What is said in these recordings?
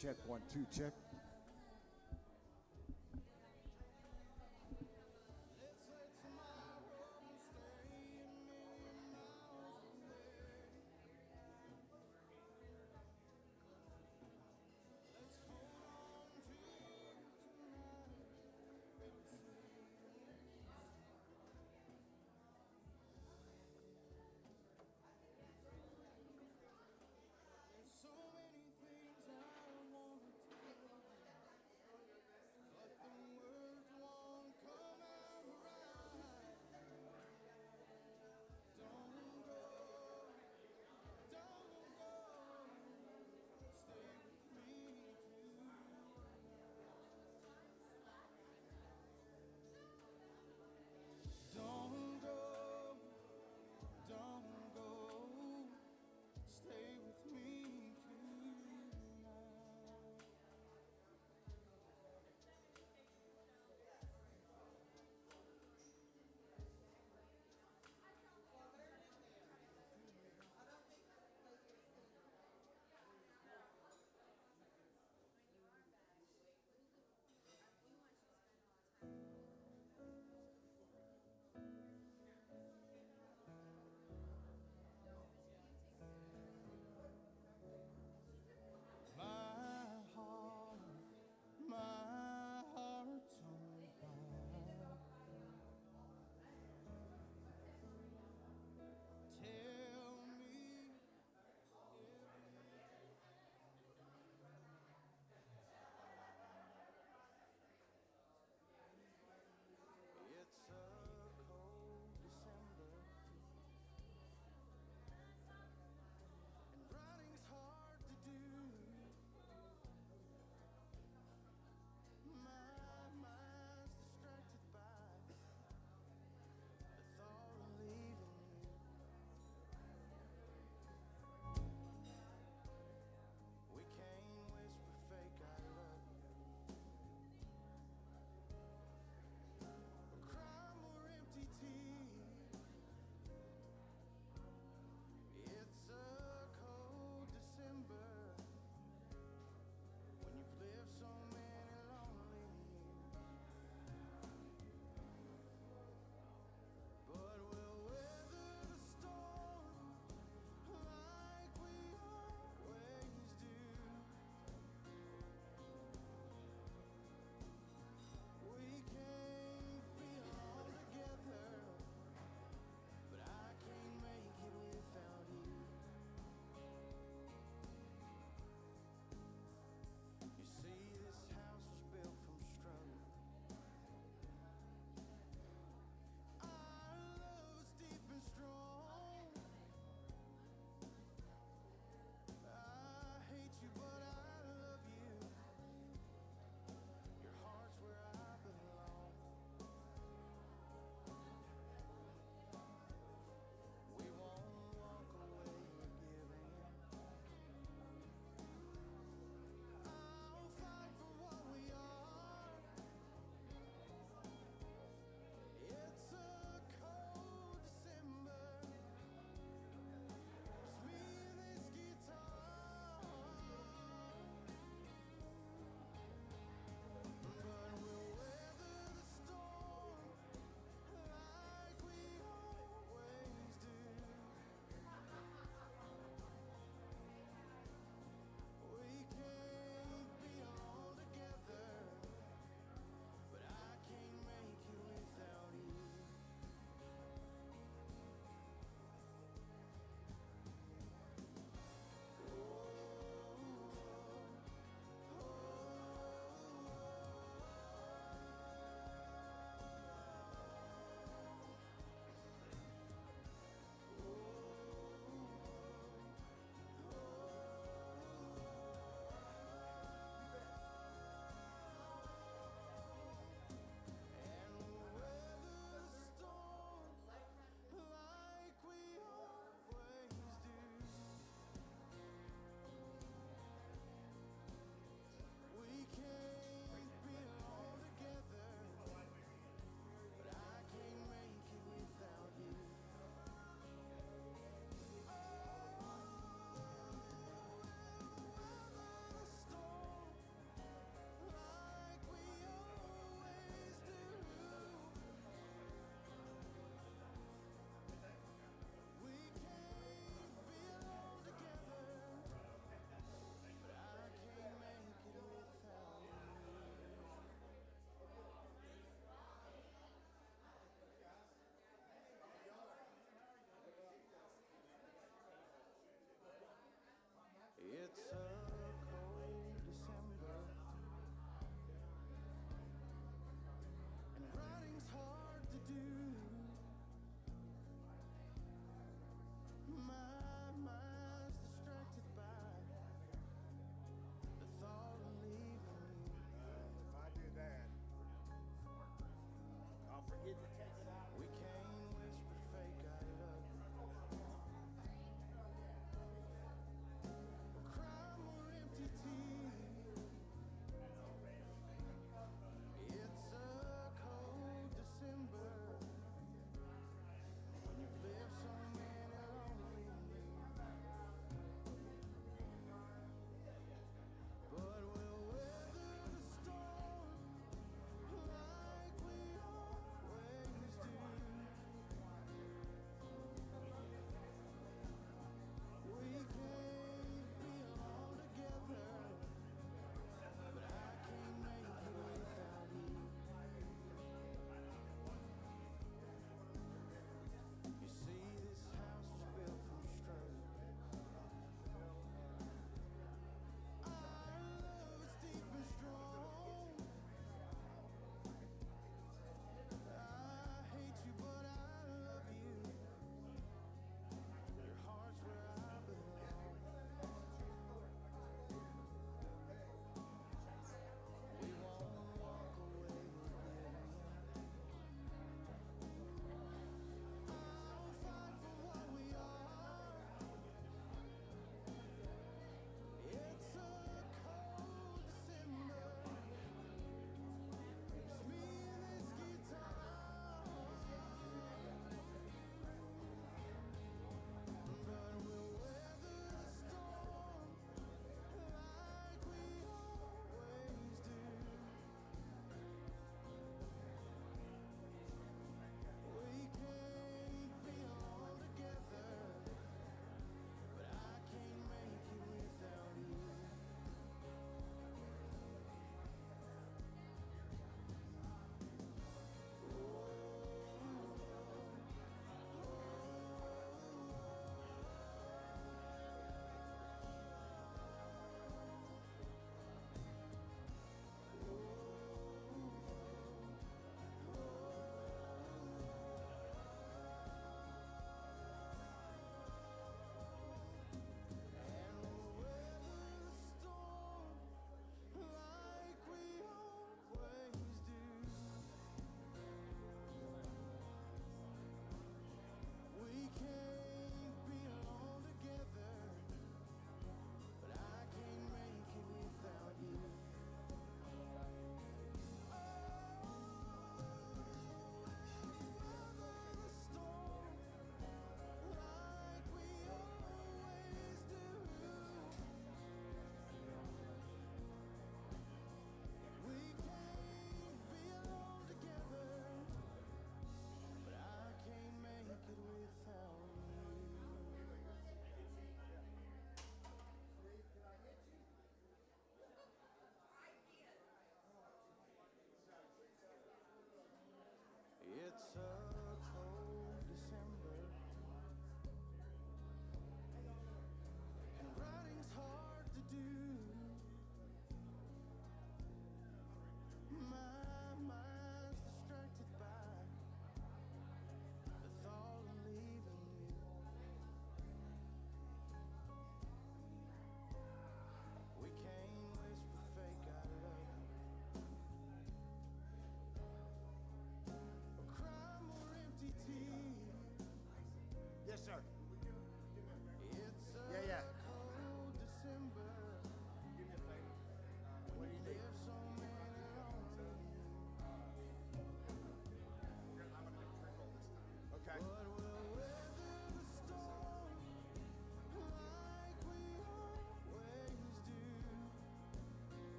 Check 1 2 check. So many things I want to tell.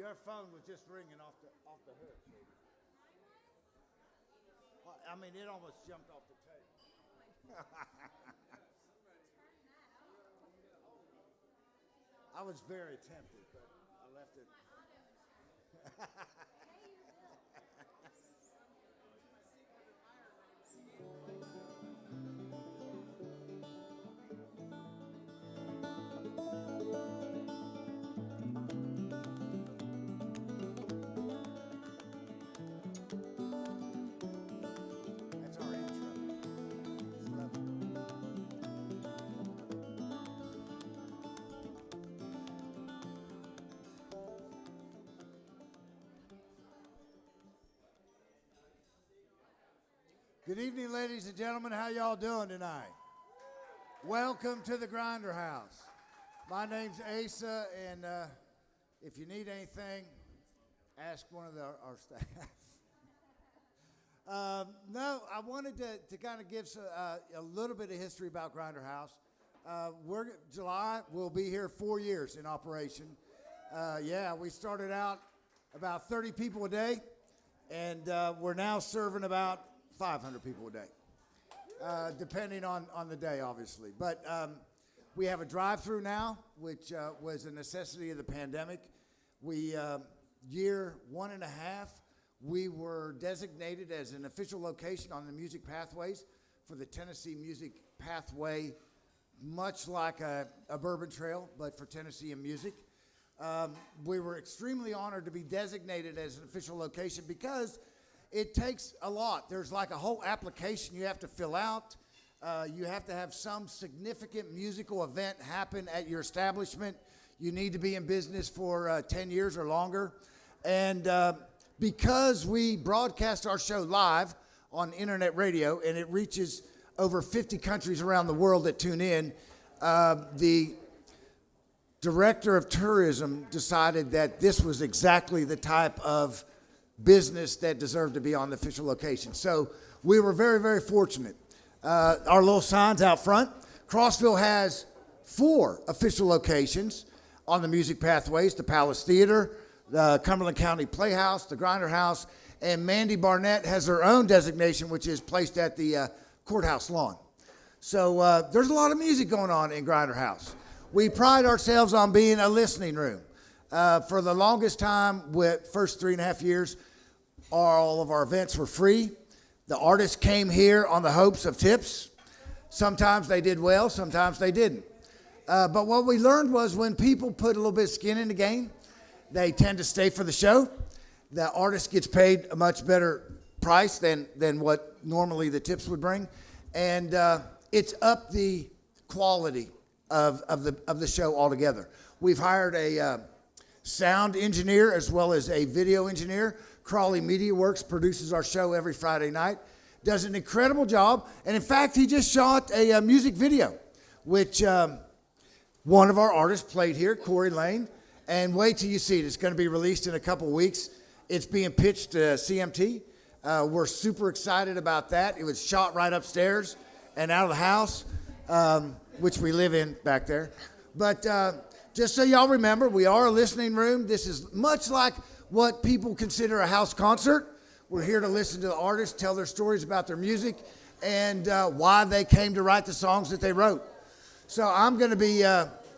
Your phone was just ringing off the hook. I mean, it almost jumped off the table. I was very tempted, but I left it. That's our intro. Love it. Good evening, ladies and gentlemen. How y'all doing tonight? Welcome to the Grinder House. My name's Asa, and if you need anything, ask one of our staff. No, I wanted to kind of give a little bit of history about Grinder House. July, we'll be here 4 years in operation. Yeah, we started out about 30 people a day, and we're now serving about 500 people a day, depending on the day, obviously. But we have a drive-through now, which was a necessity of the pandemic. Year 1.5, we were designated as an official location on the Music Pathways for the Tennessee Music Pathway, much like a bourbon trail, but for Tennessee and music. We were extremely honored to be designated as an official location because it takes a lot. There's like a whole application you have to fill out. You have to have some significant musical event happen at your establishment. You need to be in business for 10 years or longer. And because we broadcast our show live on internet radio and it reaches over 50 countries around the world that tune in, the director of tourism decided that this was exactly the type of business that deserved to be on the official location. So we were very, very fortunate. Our little signs out front. Crossville has 4 official locations on the Music Pathways: the Palace Theater, the Cumberland County Playhouse, the Grinder House, and Mandy Barnett has her own designation, which is placed at the courthouse lawn. So there's a lot of music going on in Grinder House. We pride ourselves on being a listening room. For the longest time, with first 3.5 years, all of our events were free. The artists came here on the hopes of tips. Sometimes they did well, sometimes they didn't. But what we learned was when people put a little bit of skin in the game, they tend to stay for the show. The artist gets paid a much better price than what normally the tips would bring. And it's up the quality of the show altogether. We've hired a sound engineer as well as a video engineer. Crawley Media Works produces our show every Friday night. Does an incredible job. And in fact, he just shot a music video, which one of our artists played here, Corey Lane. And wait till you see it. It's going to be released in a couple weeks. It's being pitched to CMT. We're super excited about that. It was shot right upstairs and out of the house, which we live in back there. But just so y'all remember, we are a listening room. This is much like what people consider a house concert. We're here to listen to the artists, tell their stories about their music, and why they came to write the songs that they wrote. So I'm going to be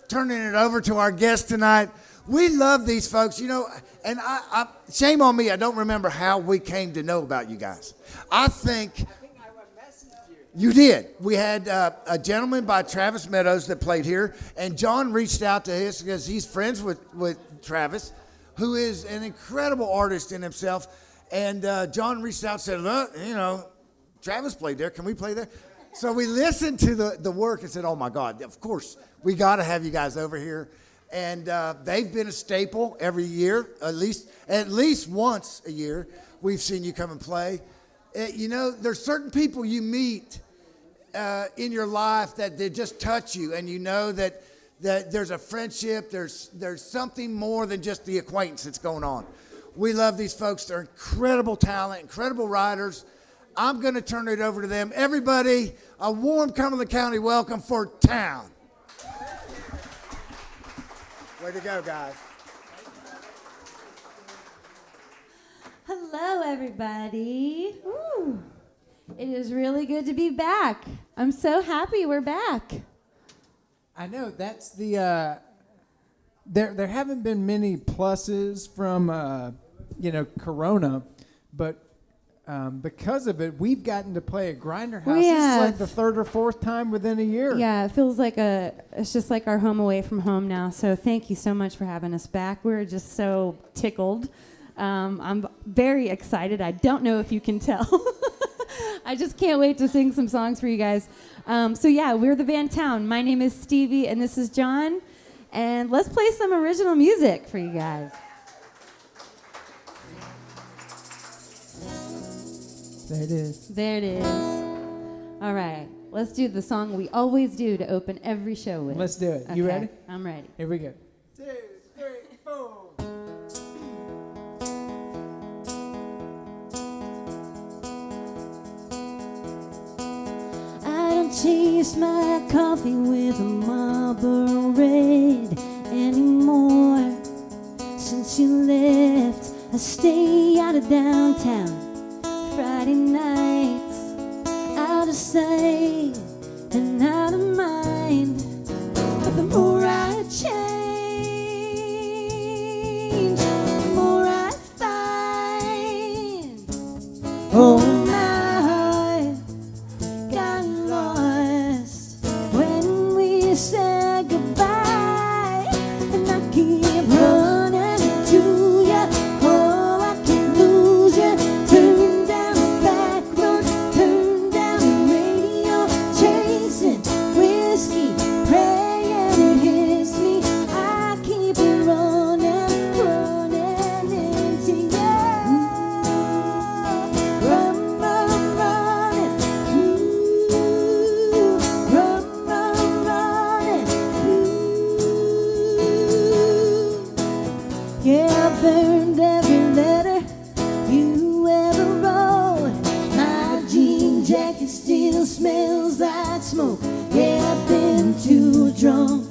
turning it over to our guest tonight. We love these folks, you know, and I shame on me, I don't remember how we came to know about you guys. I think I messaged you. You did. We had a gentleman by Travis Meadows that played here, and John reached out to us because he's friends with Travis, who is an incredible artist in himself. And John reached out and said, look, you know, Travis played there. Can we play there? So we listened to the work and said, oh, my God, of course, we got to have you guys over here. And they've been a staple every year, at least once a year. We've seen you come and play. You know, there's certain people you meet in your life that they just touch you, and you know that there's a friendship, there's something more than just the acquaintance that's going on. We love these folks. They're incredible talent, incredible writers. I'm going to turn it over to them. Everybody, a warm Cumberland County welcome for Towne. Way to go, guys. Hello, everybody. Ooh, it is really good to be back. I'm so happy we're back. I know that's the. There haven't been many pluses from Corona, but because of it, we've gotten to play at Grinder House. This is like the third or fourth time within a year. Yeah, it feels like it's just like our home away from home now. So thank you so much for having us back. We're just so tickled. I'm very excited. I don't know if you can tell. I just can't wait to sing some songs for you guys. We're the band Towne. My name is Stevie, and this is John. And let's play some original music for you guys. There it is. There it is. All right. Let's do the song we always do to open every show with. Let's do it. Okay, You ready? I'm ready. Here we go. 2, 3, 4. I don't chase my coffee with a Marlboro Red anymore. Since you left, I stay out of downtown Friday nights, out of sight and out of mind. But the more I change, the more I find. Oh my, got lost when we said goodbye, and I keep running to you. Oh, I can't lose you. Turn down the back road, turn down the radio, chasing whiskey, praying it hits me. I keep running, running into you. Run, run, running. Ooh, run, run, running. Ooh. Yeah, I burned every letter you ever wrote. My jean jacket still smells like smoke. Yeah, I've been too drunk,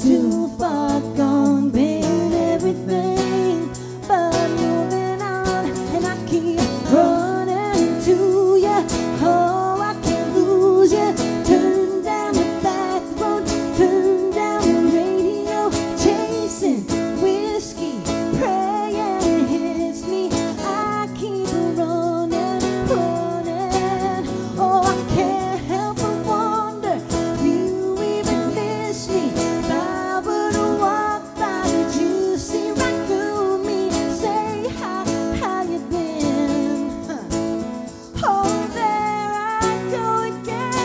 too far gone, been everything but moving on. And I keep running to you. Oh, I can't lose you. Turn down the back road, turn down the radio, chasing whiskey, praying it hits me. I keep running, running. Oh, I can't help but wonder if you even miss me. If I were to walk by, would you see right through me? Say hi, how you been? Oh, there I go again.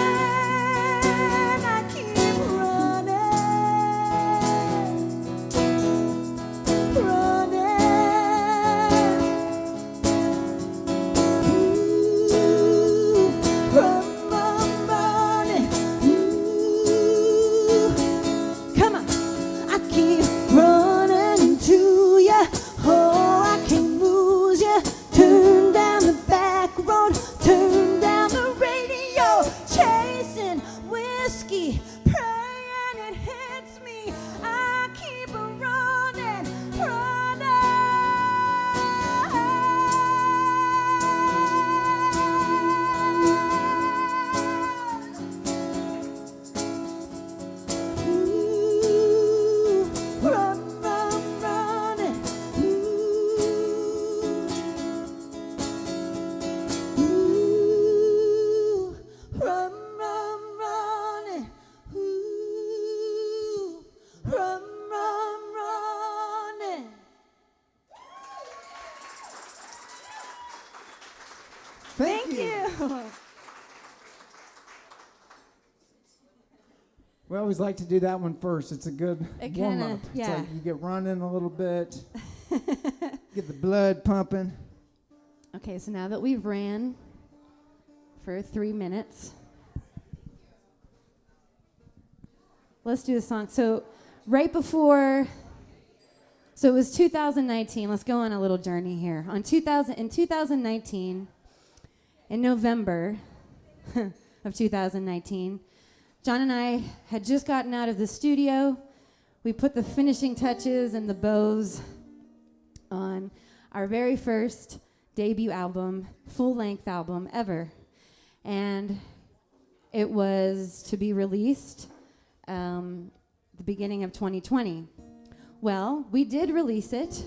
I keep running, running. Ooh, run, run, running. Ooh, come on. I keep running to you. Oh, I can't lose you. Turn down the back road, turn down the radio, chasing whiskey, praying it hits me. I keep running, Ooh, run, run, running. Ooh, run, run, running. Ooh, run, run, running. Thank you. We always like to do that one first. It's a good It warm kinda- up. It's yeah. like you get running a little bit, get the blood pumping. Okay, so now that we've ran for 3 minutes, let's do a song. So right before, so it was 2019. Let's go on a little journey here. In 2019, in November of 2019, John and I had just gotten out of the studio. We put the finishing touches and the bows on our very first debut album, full-length album ever. And it was to be released the beginning of 2020. Well, we did release it,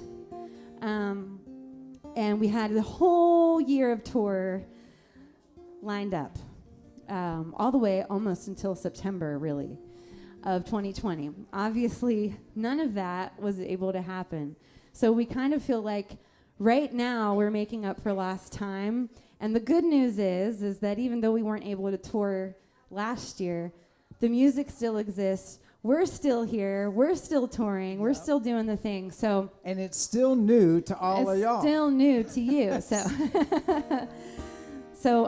and we had the whole year of tour lined up, all the way almost until September, really, of 2020. Obviously, none of that was able to happen. So we kind of feel like right now we're making up for lost time. And the good news is that even though we weren't able to tour last year, the music still exists. We're still here. We're still touring. We're still doing the thing. So And it's still new to all of y'all. it's still new to you. So so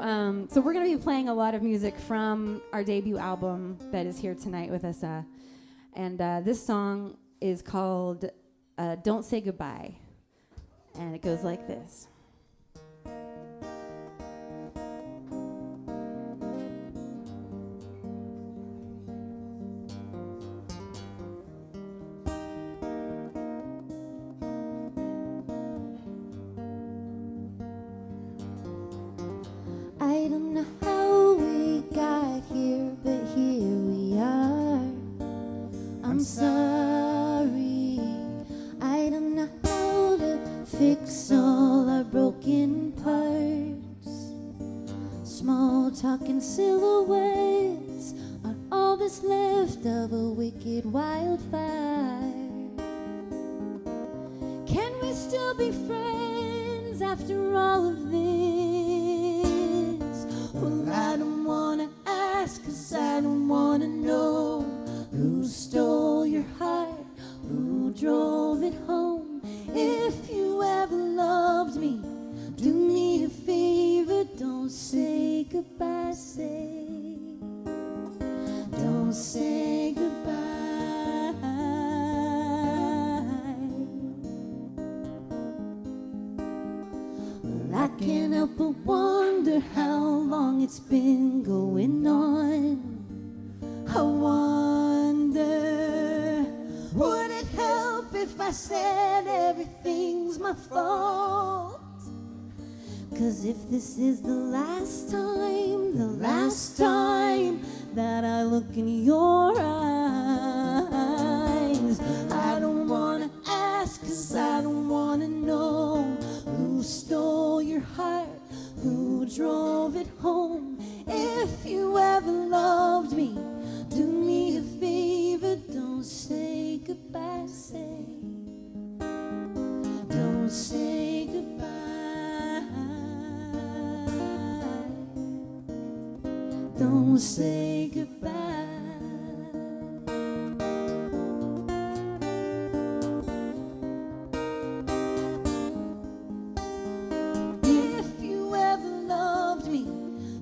we're going to be playing a lot of music from our debut album that is here tonight with us. And this song is called Don't Say Goodbye. And it goes like this. I don't know how we got here, but here we are. I'm sorry. I don't know how to fix all our broken parts. Small talking silhouettes on all that's left of a wicked wildfire. Can we still be friends after all of this? Well, I don't wanna ask, 'cause I don't wanna know who stole your heart, who drove it home. If you ever loved me, do me a favor, don't say goodbye, don't say goodbye. Well, I can't help but wonder how long it's been going on. I wonder, would it help if I said everything's my fault? 'Cause if this is the last time that I look in your eyes, I don't wanna ask, 'cause I don't wanna know who stole your heart, who drove it home. If you ever loved me, do me a favor, don't say goodbye, don't say goodbye. Don't say goodbye. If you ever loved me,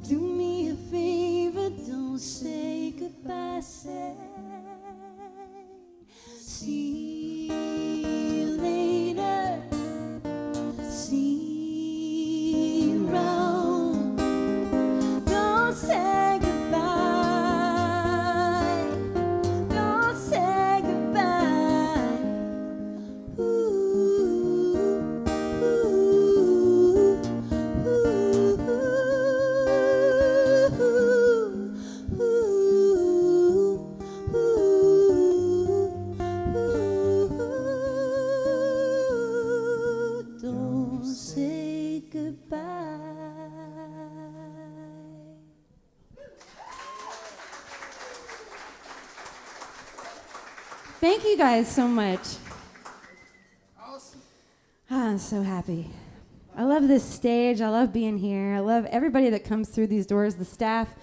do me a favor, don't say goodbye, see you later, see you round. Don't say goodbye, don't say goodbye. Ooh, ooh, don't say goodbye. Thank you guys so much. I'm so happy. I love this stage. I love being here. I love everybody that comes through these doors, the staff,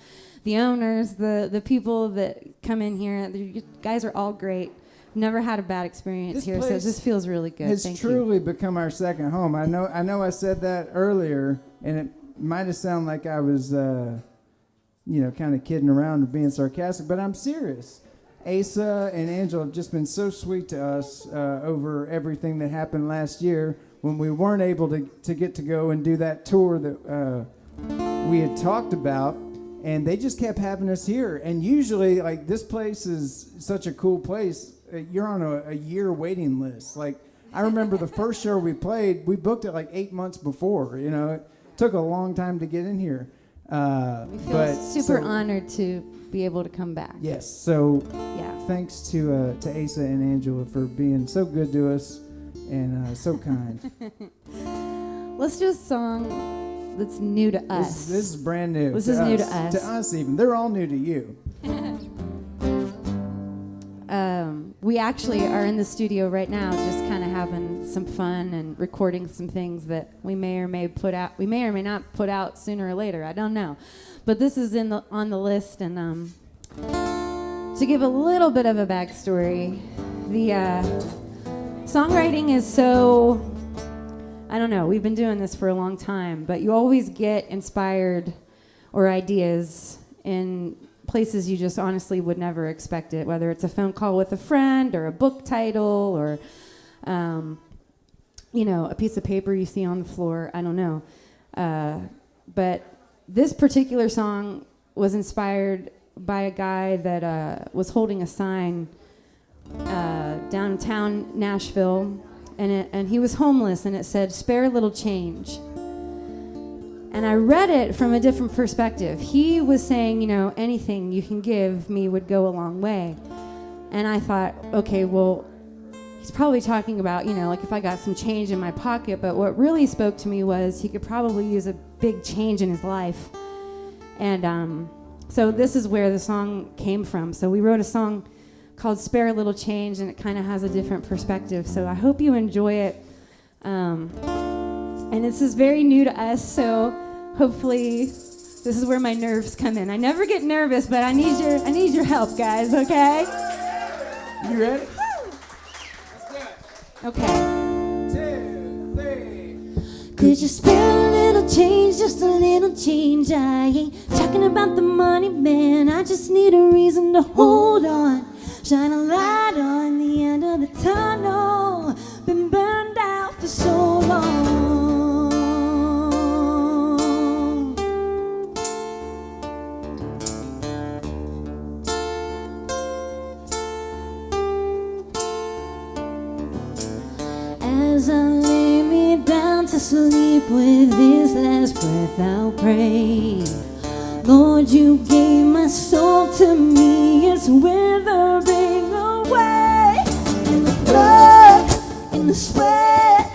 the owners, the people that come in here. You guys are all great. Never had a bad experience This here, so place this feels really good. Has Thank truly become our second home. I know I said that earlier, and it might have sounded like I was, kind of kidding around or being sarcastic, but I'm serious. Asa and Angela have just been so sweet to us over everything that happened last year when we weren't able to get to go and do that tour that we had talked about, and they just kept having us here. And usually, like, this place is such a cool place. You're on a year waiting list. Like, I remember the first show we played, we booked it like 8 months before. You know, it took a long time to get in here. We feel super honored to be able to come back. Yes. So Yeah. thanks to Asa and Angela for being so good to us and so kind. Let's do a song that's new to us. This is brand new. This is new to us. To us even. They're all new to you. We actually are in the studio right now, just kind of having some fun and recording some things that we may or may put out. We may or may not put out sooner or later. I don't know, but this is on the list. And to give a little bit of a backstory, the songwriting is so. I don't know. We've been doing this for a long time, but you always get inspired or ideas in places you just honestly would never expect it, whether it's a phone call with a friend or a book title or, a piece of paper you see on the floor. I don't know. But this particular song was inspired by a guy that was holding a sign downtown Nashville, and he was homeless, and it said, "Spare a little change." And I read it from a different perspective. He was saying, anything you can give me would go a long way. And I thought, okay, well, he's probably talking about, like if I got some change in my pocket. But what really spoke to me was he could probably use a big change in his life. And so this is where the song came from. So we wrote a song called Spare a Little Change, and it kind of has a different perspective. So I hope you enjoy it. And this is very new to us, so hopefully this is where my nerves come in. I never get nervous, but I need your help, guys, okay? You ready? Let's do it. Okay. 2, 3. Could you spare a little change, just a little change? I ain't talking about the money, man. I just need a reason to hold on. Shine a light on the end of the tunnel. Been burned out for so long. As I lay me down to sleep with this last breath, I'll pray. Lord, you gave my soul to me, it's withering away. And the blood, and the sweat,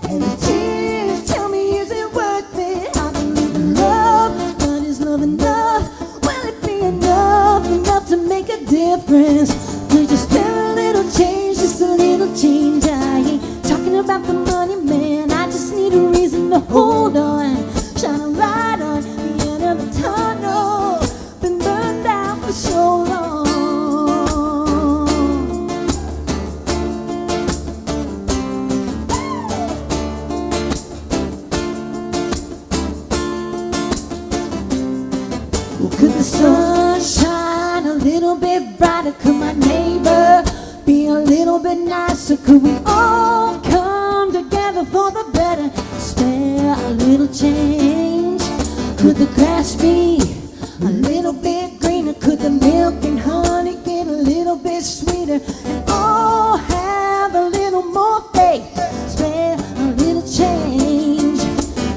and the tears tell me, is it worth it? I believe in love, but is love enough? Will it be enough to make a difference? Could you spare a little change, just a little change? I ain't talking about the money, man. I just need a reason to hold on. Shine a light on the end of the tunnel. Been burned out for so long. Well, could the sun shine a little bit brighter? Could my neighbor be a little bit nicer? Could we all come together for the better? Spare a little change. Could the grass be a little bit greener? Could the milk and honey get a little bit sweeter? And all have a little more faith. Spare a little change.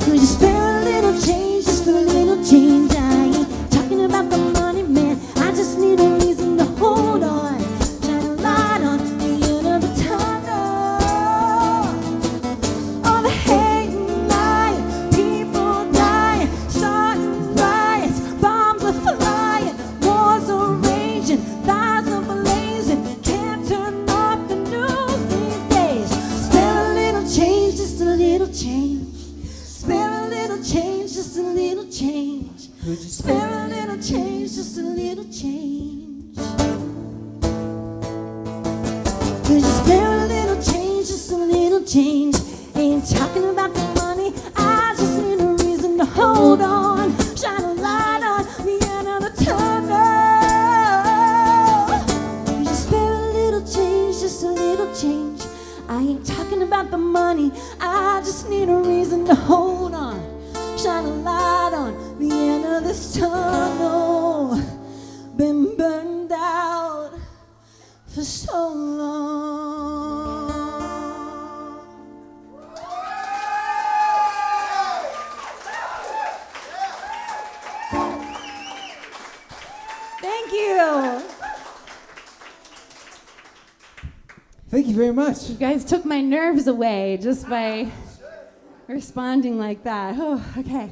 Could you spare a little change, just a little change? I ain't talking about the money, man. I just need a reason to hold on. Shine a light on the end of the tunnel. All the hate and lying, people dying, starting riots, bombs are flying, wars are raging, fires are blazing. Can't turn off the news these days. Spare a little change, just a little change. Spare a little change, just a little change. Could you Spare a little change, just a little change. Could you spare a little change, just a little change? Ain't talking about the money, I just need a reason to hold on. Shine a light on the end of the tunnel. Could you spare a little change, just a little change? I ain't talking about the money, I just need a reason to hold on. Shine a light on the end of this tunnel. Been burned out for so long. Thank you very much. You guys took my nerves away just by responding like that. Oh, okay.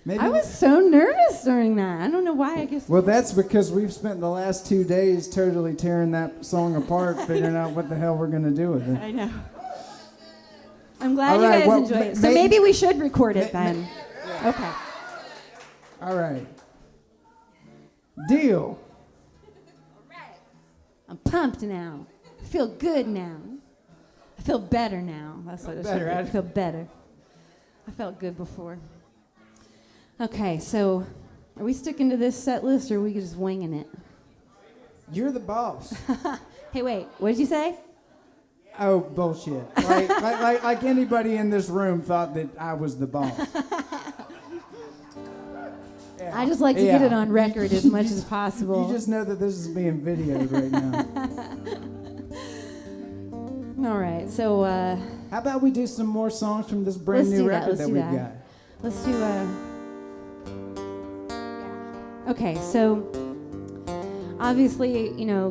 Maybe I was so nervous during that. I don't know why. I guess. Well, that's because we've spent the last 2 days totally tearing that song apart, figuring out what the hell we're going to do with it. I know. I'm glad All you right, guys well, enjoyed it. So maybe we should record it then. Okay. All right. Deal. I'm pumped now. I feel good now. I feel better now. That's what it should be. I feel better. I felt good before. Okay, so are we sticking to this set list or are we just winging it? You're the boss. Hey, wait. What did you say? Oh, bullshit. Like anybody in this room thought that I was the boss. Yeah. I just like to get it on record as much as possible. You just know that this is being videoed right now. All right, so how about we do some more songs from this brand new record that we've got? Let's do Okay, so obviously, you know,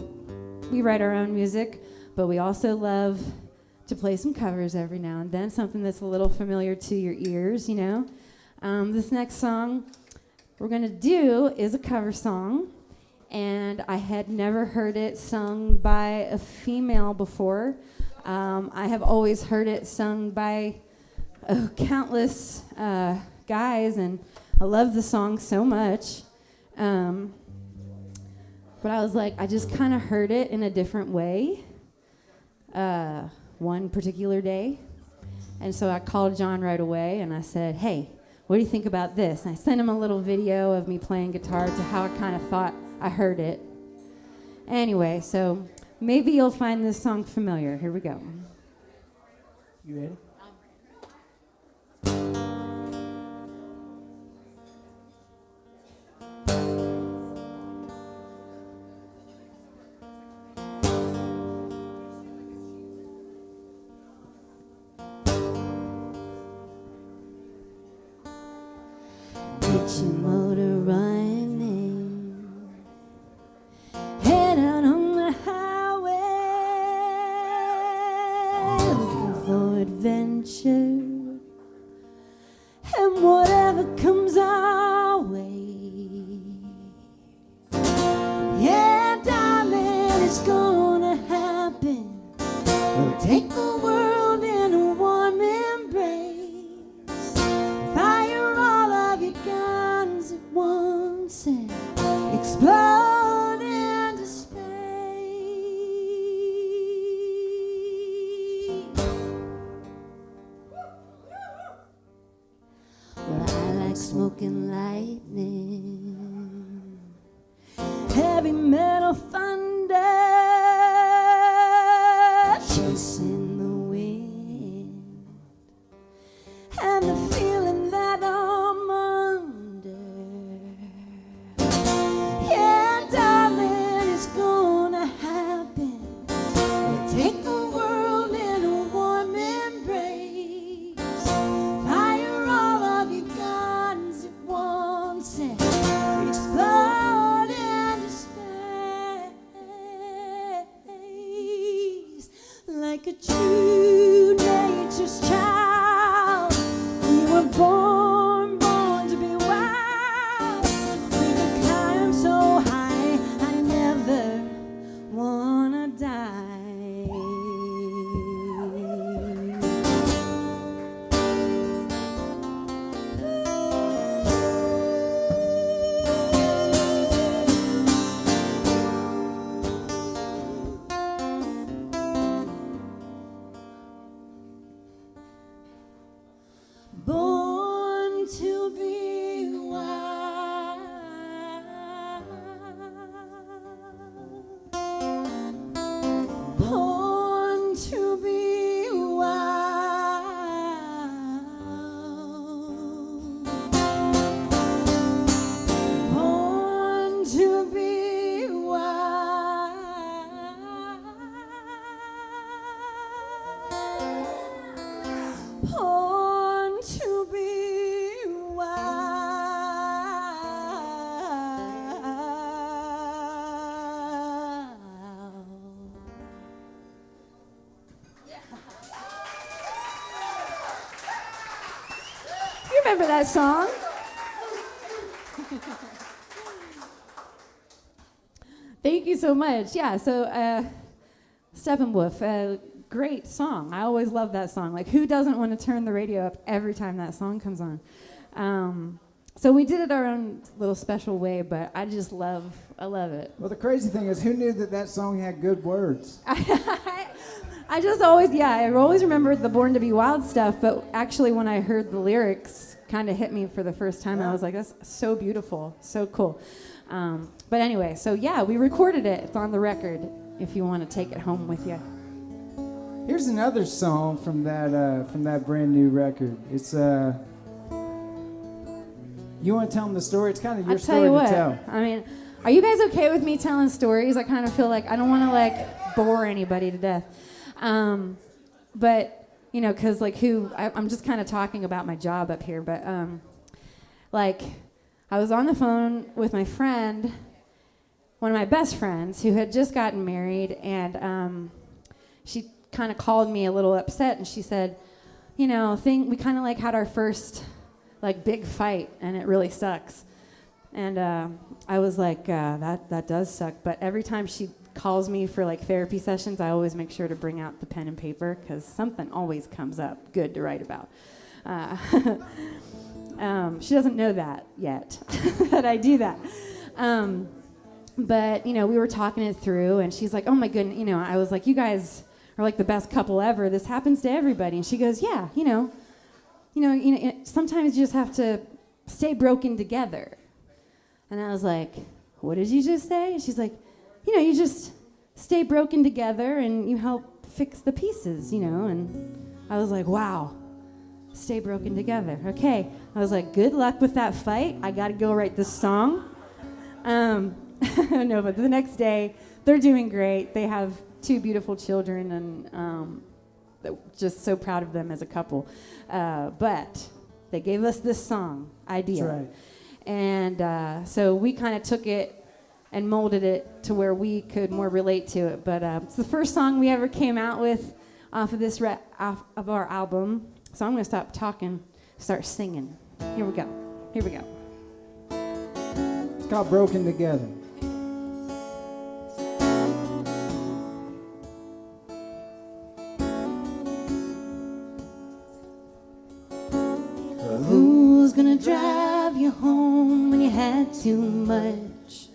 we write our own music, but we also love to play some covers every now and then, something that's a little familiar to your ears, you know. This next song we're going to do is a cover song, and I had never heard it sung by a female before. I have always heard it sung by countless guys, and I love the song so much. But I was like, I just kind of heard it in a different way one particular day. And so I called John right away, and I said, hey, what do you think about this? And I sent him a little video of me playing guitar to how I kind of thought I heard it. Anyway, so maybe you'll find this song familiar. Here we go. You ready? Get your motor running, head out on the highway, looking for adventure, and whatever comes our way. Yeah, darling, it's gonna happen. We'll take the world in a warm embrace, fire all of your guns at once and explode into space. Well, I like smoking lightning, heavy metal thunder, chasing the wind, and the feeling that I'm under. Yeah, darling, it's gonna happen. We'll take the world in a warm embrace, fire all of your guns at once and explode into space. Like a true nature's child, we were born to be wild. We could climb so high, I never wanna die. remember that song. Thank you so much. Yeah, so Steppenwolf, great song. I always love that song. Like, who doesn't want to turn the radio up every time that song comes on? So we did it our own little special way, but I love it. Well, the crazy thing is, who knew that song had good words? I just always, I always remembered the Born to Be Wild stuff, but actually when I heard the lyrics kind of hit me for the first time, I was like, that's so beautiful, so cool. But anyway, so yeah, we recorded it. It's on the record if you want to take it home with you. Here's another song from that brand new record. It's you want to tell them the story? It's kind of your story to tell. I mean, are you guys okay with me telling stories? I kind of feel like I don't want to like bore anybody to death. But you know, because like I'm just kind of talking about my job up here, but like I was on the phone with my friend, one of my best friends who had just gotten married, and she kind of called me a little upset, and she said, you know, we kind of like had our first like big fight, and it really sucks. And I was like, that does suck. But every time she calls me for like therapy sessions, I always make sure to bring out the pen and paper because something always comes up good to write about. She doesn't know that yet, that I do that. But, you know, we were talking it through, and she's like, oh my goodness, you know, I was like, you guys are like the best couple ever. This happens to everybody. And she goes, yeah, you know, sometimes you just have to stay broken together. And I was like, what did you just say? And she's like, you know, you just stay broken together and you help fix the pieces, you know. And I was like, wow, stay broken together. Okay. I was like, good luck with that fight. I got to go write this song. No, but the next day, they're doing great. They have 2 beautiful children, and just so proud of them as a couple. But they gave us this song idea. That's right. And so we kind of took it and molded it to where we could more relate to it. But it's the first song we ever came out with off of this off of our album. So I'm going to stop talking, start singing. Here we go. Here we go. It's called Broken Together. Who's gonna drive you home when you had too much?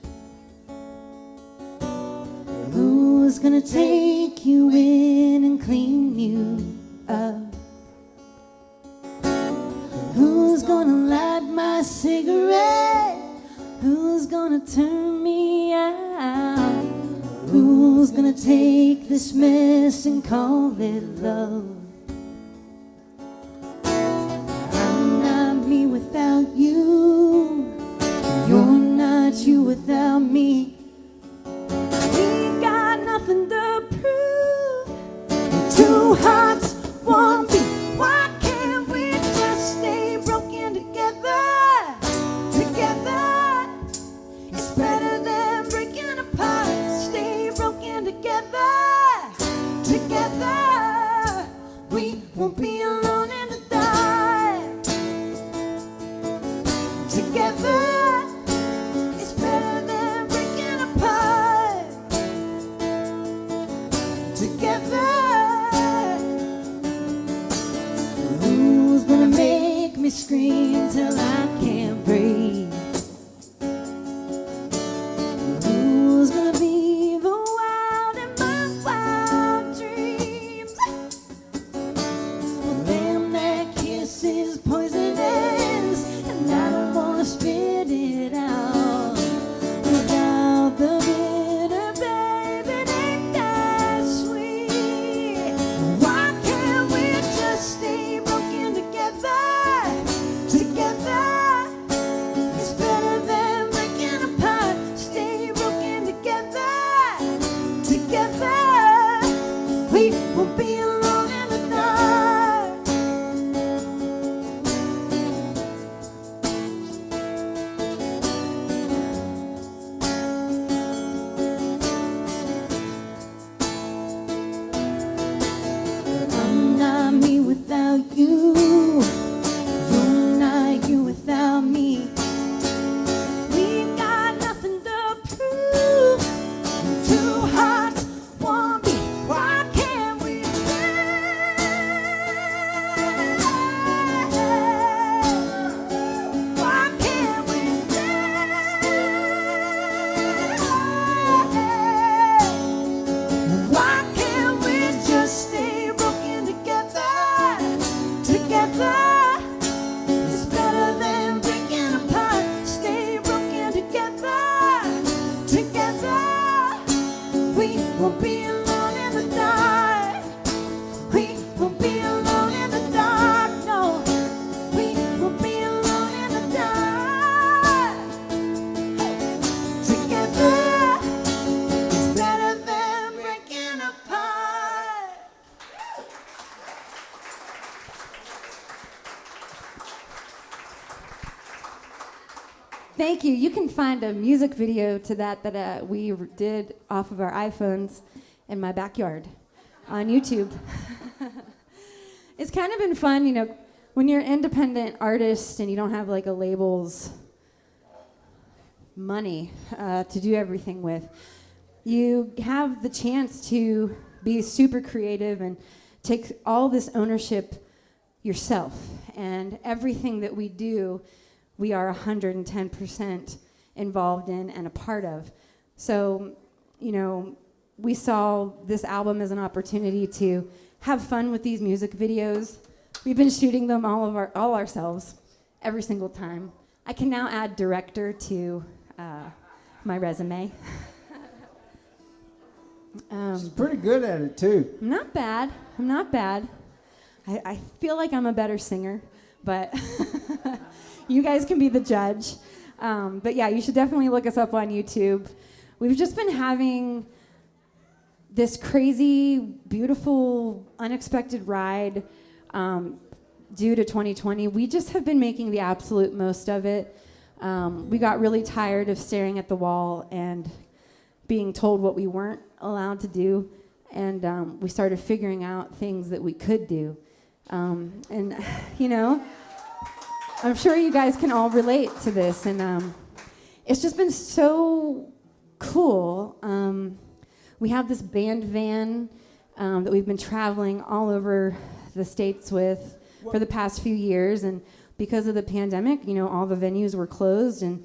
Who's gonna take you in and clean you up? Who's gonna light my cigarette? Who's gonna turn me out? Who's gonna take this mess and call it love? I'm not me without you. You're not you without me. We got nothing to prove. 2 hearts, 1 beat. Why can't we just stay broken together? Together, it's better than breaking apart. Stay broken together. Together, we won't be alone in the dark. Together, it's better than breaking apart. Together, who's gonna make me scream till I can't breathe? Who's gonna be the wild in my wild dreams? Well, Thank you. You can find a music video to that we did off of our iPhones in my backyard on YouTube. It's kind of been fun, you know, when you're an independent artist and you don't have like a label's money to do everything with. You have the chance to be super creative and take all this ownership yourself. And everything that we do, we are 110% involved in and a part of. So, you know, we saw this album as an opportunity to have fun with these music videos. We've been shooting them all ourselves, every single time. I can now add director to my resume. She's pretty good at it too. I'm not bad. I feel like I'm a better singer, but you guys can be the judge. But yeah, you should definitely look us up on YouTube. We've just been having this crazy, beautiful, unexpected ride due to 2020. We just have been making the absolute most of it. We got really tired of staring at the wall and being told what we weren't allowed to do, and we started figuring out things that we could do. And, you know, I'm sure you guys can all relate to this, and it's just been so cool. We have this band van that we've been traveling all over the States with for the past few years, and because of the pandemic, you know, all the venues were closed, and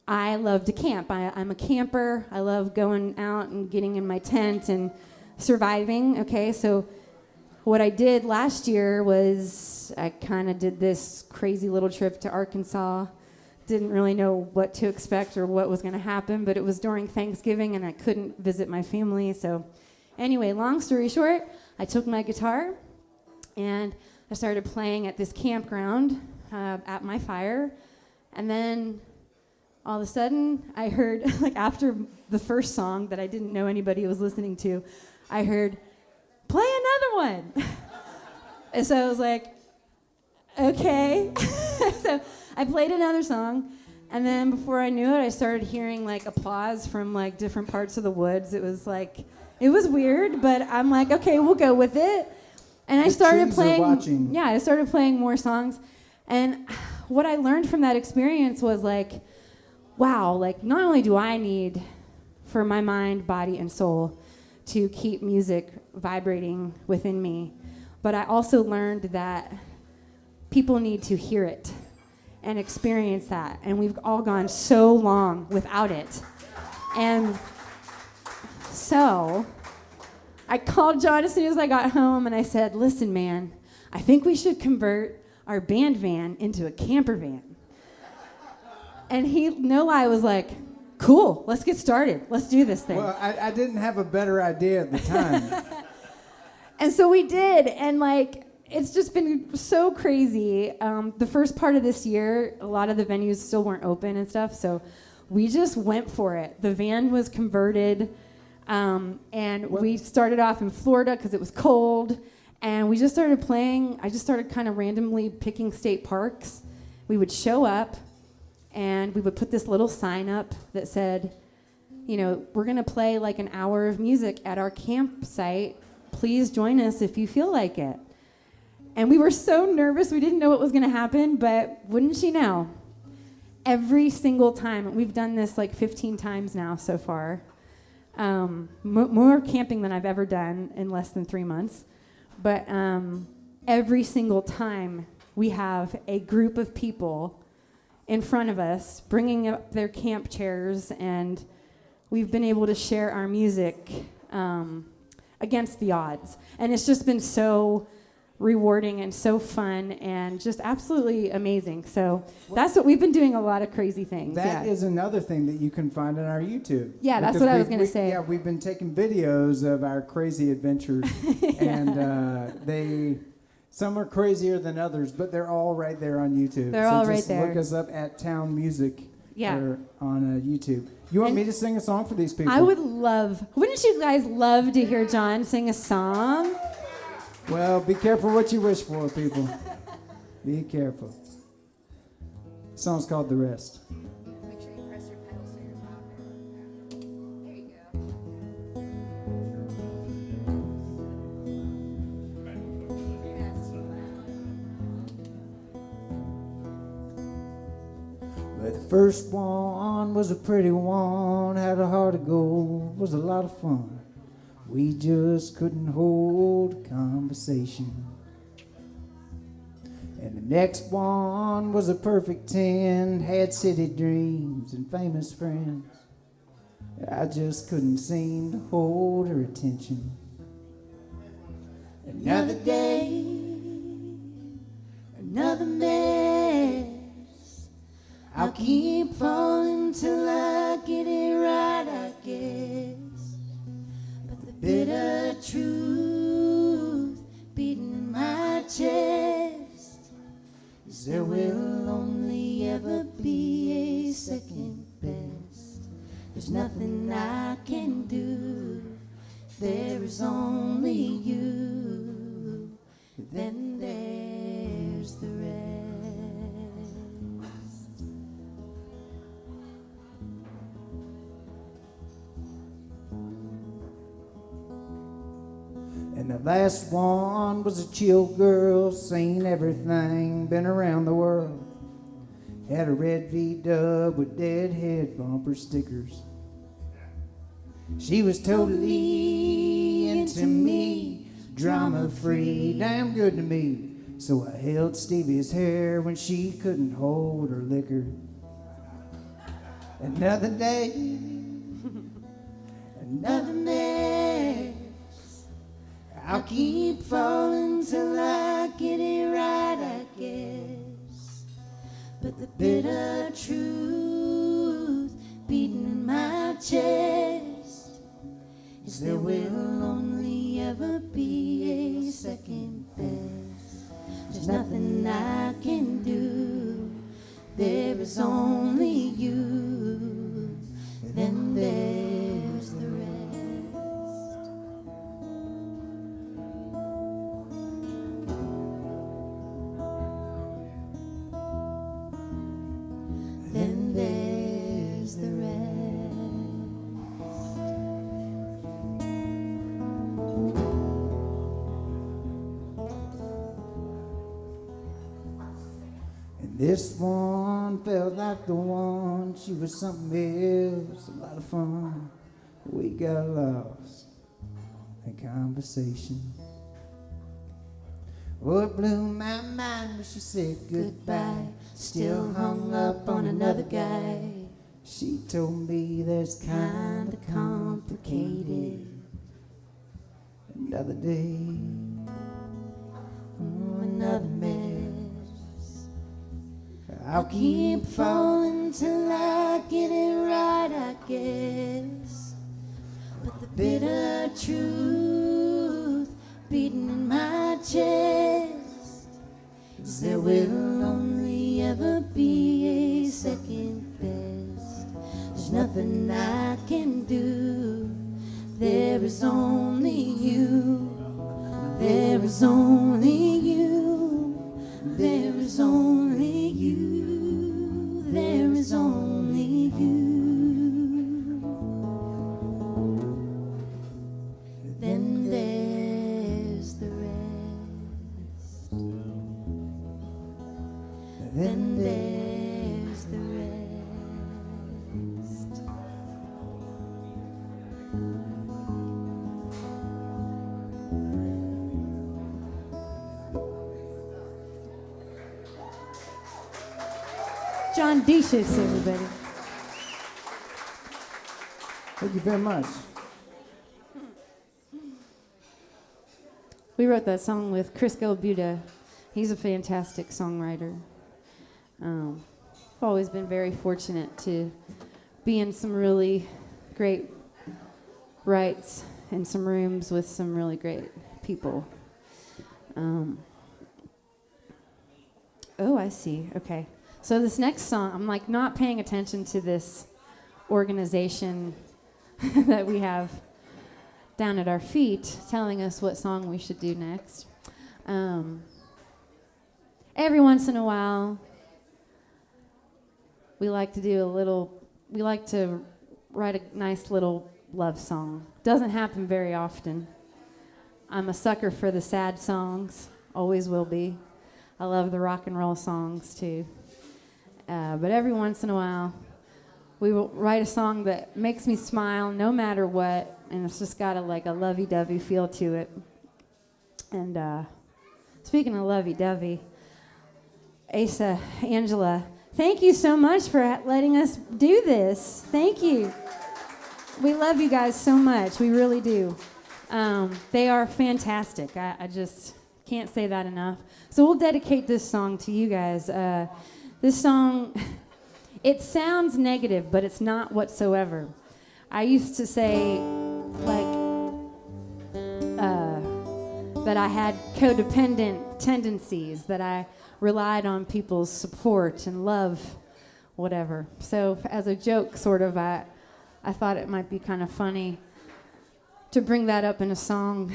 I love to camp. I'm a camper. I love going out and getting in my tent and surviving, okay? So what I did last year was I kind of did this crazy little trip to Arkansas. Didn't really know what to expect or what was going to happen, but it was during Thanksgiving and I couldn't visit my family. So anyway, long story short, I took my guitar and I started playing at this campground at my fire. And then all of a sudden I heard, like after the first song that I didn't know anybody was listening to, I heard, "Play another one." And so I was like, okay. So I played another song, and then before I knew it, I started hearing like applause from like different parts of the woods. It was weird, but I'm like, okay, we'll go with it. And I started playing. Yeah, I started playing more songs, and what I learned from that experience was like, wow, like not only do I need for my mind, body, and soul to keep music vibrating within me, but I also learned that people need to hear it and experience that, and we've all gone so long without it. And so I called John as soon as I got home and I said, "Listen, man, I think we should convert our band van into a camper van." And he, no lie, was like, "Cool, let's get started. Let's do this thing." Well, I didn't have a better idea at the time. And so we did, and like, it's just been so crazy. The first part of this year, a lot of the venues still weren't open and stuff, so we just went for it. The van was converted, and we started off in Florida because it was cold, and we just started playing. I just started kind of randomly picking state parks. We would show up, and we would put this little sign up that said, you know, "We're going to play like an hour of music at our campsite. Please join us if you feel like it." And we were so nervous. We didn't know what was going to happen, but wouldn't you know, every single time, we've done this like 15 times now so far, more camping than I've ever done in less than 3 months, but every single time we have a group of people in front of us bringing up their camp chairs, and we've been able to share our music against the odds. And it's just been so rewarding and so fun and just absolutely amazing. So that's what we've been doing, a lot of crazy things. That is another thing that you can find on our YouTube. Yeah, that's what I was going to say. Yeah, we've been taking videos of our crazy adventures, and some are crazier than others, but they're all right there on YouTube. They're all right there. Look us up at Towne Music. Yeah. On YouTube. You want me to sing a song for these people? I would love. Wouldn't you guys love to hear John sing a song? Well, be careful what you wish for, people. Be careful. song's called The Rest. Make sure you press your pedal so you're louder. There you go. That's too loud. But the first one was a pretty one, had a heart of gold, was a lot of fun. We just couldn't hold a conversation. And the next one was a perfect 10, had city dreams and famous friends. I just couldn't seem to hold her attention. Another day, another mess. I'll keep falling till I get it right, I guess. But the bitter truth beating in my chest is there will only ever be a second best. There's nothing I can do. There is only you. Then there's the rest. And the last one was a chill girl, seen everything, been around the world. Had a red V-dub with deadhead bumper stickers. She was totally into me, drama-free, damn good to me. So I held Stevie's hair when she couldn't hold her liquor. Another day, another mess. I'll keep falling till I get it right, I guess. But the bitter truth beating in my chest is there will only ever be a second best. There's nothing I can do. There is only you. Then there's the rest. Then there's the rest. And this one felt like the one. She was something else, a lot of fun. We got lost in conversation. Oh, it blew my mind when she said goodbye. Still hung up on another guy. She told me that's kinda complicated. Another day, another mess. I'll keep falling till I get it right, I guess. But the bitter truth beating in my chest is there will only ever be a second best. There's nothing I can do. There is only you. There is only you. There is only you. There is only you. Then there's the rest. Then there's the rest. John Deschus, everybody. Thank you very much. We wrote that song with Chris Gilbuda. He's a fantastic songwriter. I've always been very fortunate to be in some really great writes in some rooms with some really great people. Oh, I see. Okay. So this next song, I'm like not paying attention to this organization that we have down at our feet telling us what song we should do next. Every once in a while, we like to write a nice little love song. Doesn't happen very often. I'm a sucker for the sad songs, always will be. I love the rock and roll songs too. But every once in a while, we will write a song that makes me smile no matter what, and it's just got a lovey-dovey feel to it. And speaking of lovey-dovey, Asa, Angela, thank you so much for letting us do this. Thank you. We love you guys so much. We really do. They are fantastic. I just can't say that enough. So we'll dedicate this song to you guys. This song, it sounds negative, but it's not whatsoever. I used to say, that I had codependent tendencies, that I relied on people's support and love, whatever. So as a joke, sort of, I thought it might be kind of funny to bring that up in a song.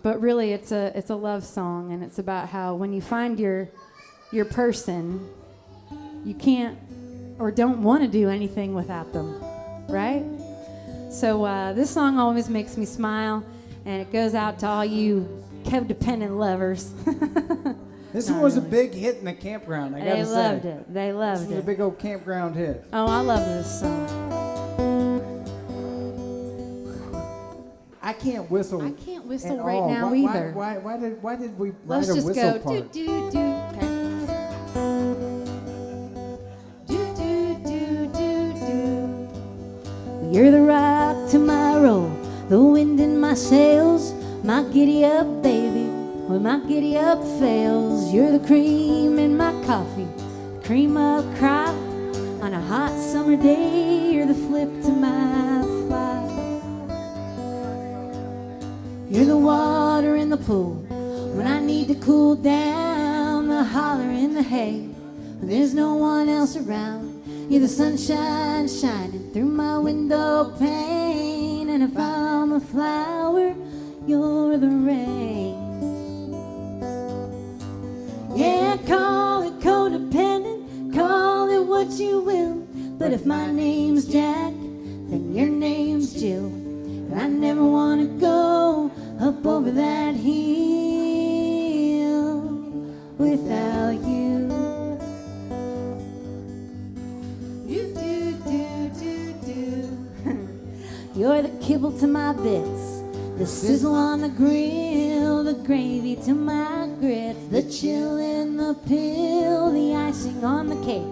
But really, it's a love song, and it's about how when you find your person, you can't or don't want to do anything without them, right? So this song always makes me smile, and it goes out to all you codependent lovers. This one was a big hit in the campground, I gotta say. They loved it. They loved This was a it. big old campground hit. Oh, I love this song. I can't whistle. I can't whistle at right all. now either. Why did we Let's write a just whistle go part? do do do. Okay. Do do do do do. You're the rock to my roll, the wind in my sails, my giddy up baby. When my giddy up fails, you're the cream in my coffee, cream of crop on a hot summer day. You're the flip to my fly. You're the water in the pool when I need to cool down, the holler in the hay when there's no one else around. You're the sunshine shining through my window pane, and if I'm a flower, you're the rain. Yeah, call it codependent, call it what you will, but if my name's Jack, then your name's Jill. And I never want to go up over that hill without you. Do, do, do, do, do. You're the kibble to my bits, the sizzle on the grill, the gravy to my grits, the chill in the pill, the icing on the cake.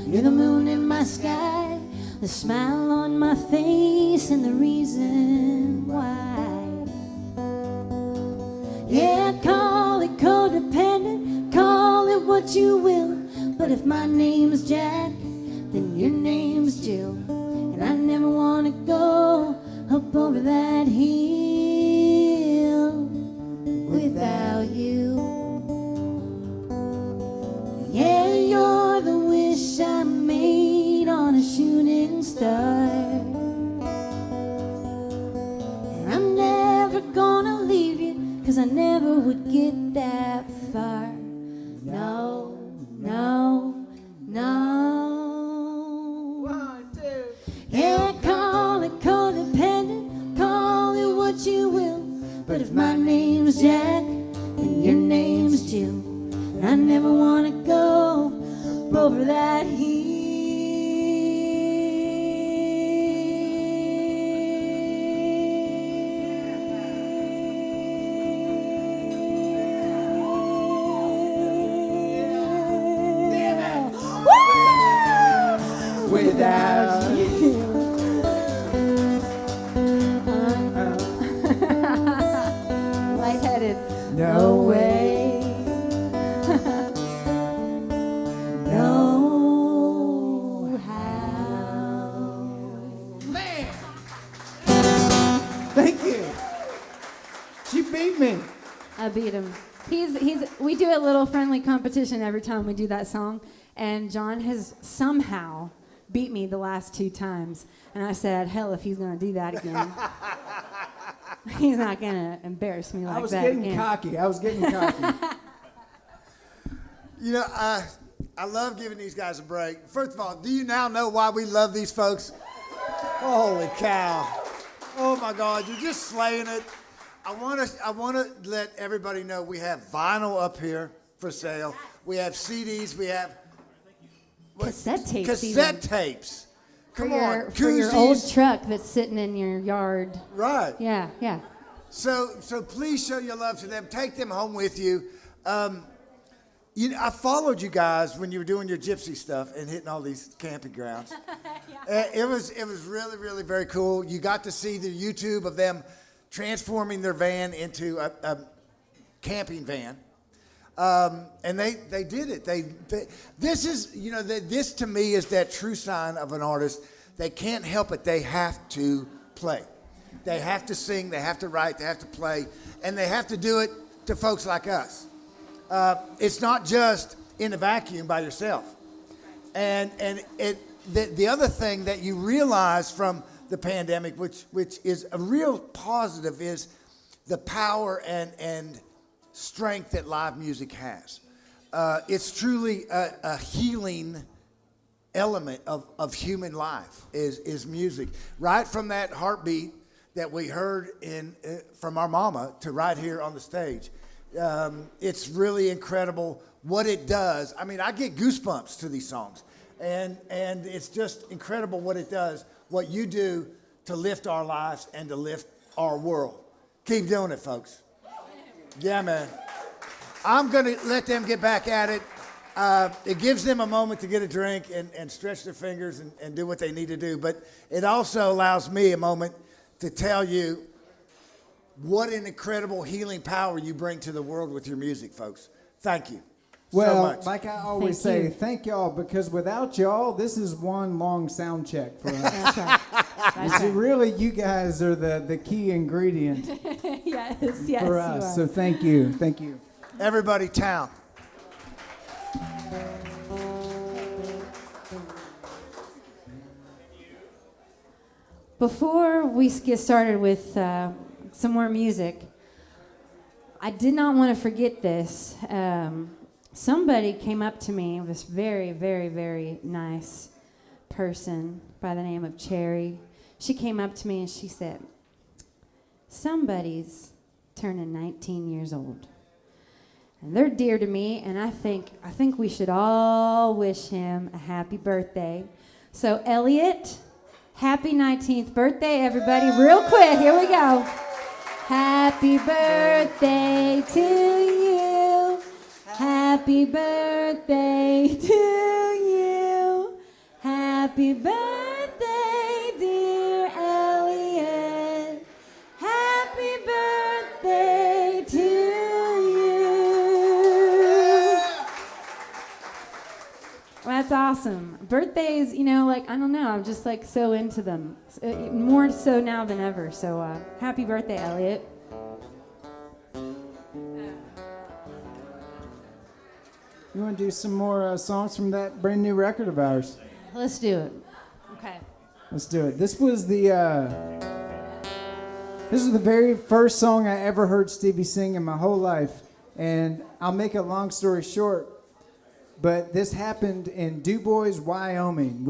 You're the moon in my sky, the smile on my face, and the reason why. Yeah, call it codependent, call it what you will, but if my name's Jack, then your name's Jill. And I never want to go up over that hill without you. Yeah, you're the wish I made on a shooting star, and I'm never gonna leave you, 'cause I never would get that far. No, no, no. 1, 2. Yeah, call it codependent, call it what you will, but if my name's Jack, then your name's Jill. And I never want to go over that Without you. Lightheaded. No way. No how. Man. Thank you. She beat me. I beat him. We do a little friendly competition every time we do that song, and John has somehow beat me the last 2 times. And I said, hell, if he's going to do that again, he's not going to embarrass me like that again. I was getting cocky. You know, I love giving these guys a break. First of all, do you now know why we love these folks? Holy cow. Oh my God, you're just slaying it. I want to let everybody know we have vinyl up here for sale. We have CDs, we have Cassette tapes. cassette even. tapes. For Come your, on, for your old koozies. truck that's sitting in your yard. Right. Yeah, yeah. So please show your love to them. Take them home with you. I followed you guys when you were doing your gypsy stuff and hitting all these camping grounds. It was really, really very cool. You got to see the YouTube of them transforming their van into a camping van. And they did it. This is, this to me is that true sign of an artist. They can't help it. They have to play. They have to sing, they have to write, they have to play, and they have to do it to folks like us. It's not just in a vacuum by yourself. And the other thing that you realize from the pandemic, which is a real positive, is the power and strength that live music has. It's truly a healing element of human life is music. Right from that heartbeat that we heard from our mama to right here on the stage. It's really incredible what it does. I mean, I get goosebumps to these songs. And it's just incredible what it does, what you do to lift our lives and to lift our world. Keep doing it, folks. Yeah, man. I'm going to let them get back at it. It gives them a moment to get a drink and stretch their fingers and do what they need to do. But it also allows me a moment to tell you what an incredible healing power you bring to the world with your music, folks. Thank you Well, so much. like I always Thank say, you. thank y'all, because without y'all, this is one long sound check for us. That's right. That's So right. really, you guys are the key ingredient yes, for you are. us. So thank you. Thank you. Everybody, Towne. Before we get started with some more music, I did not want to forget this. Somebody came up to me, this very, very, very nice person by the name of Cherry. She came up to me and she said, somebody's turning 19 years old. And they're dear to me, and I think we should all wish him a happy birthday. So, Elliot, happy 19th birthday, everybody. Real quick, here we go. Happy birthday to you. Happy birthday to you. Happy birthday, dear Elliot. Happy birthday to you. That's awesome. Birthdays, I don't know. I'm just so into them. More so now than ever. So happy birthday, Elliot. You want to do some more songs from that brand new record of ours? Let's do it. Okay. Let's do it. This was the very first song I ever heard Stevie sing in my whole life. And I'll make a long story short, but this happened in DuBois, Wyoming,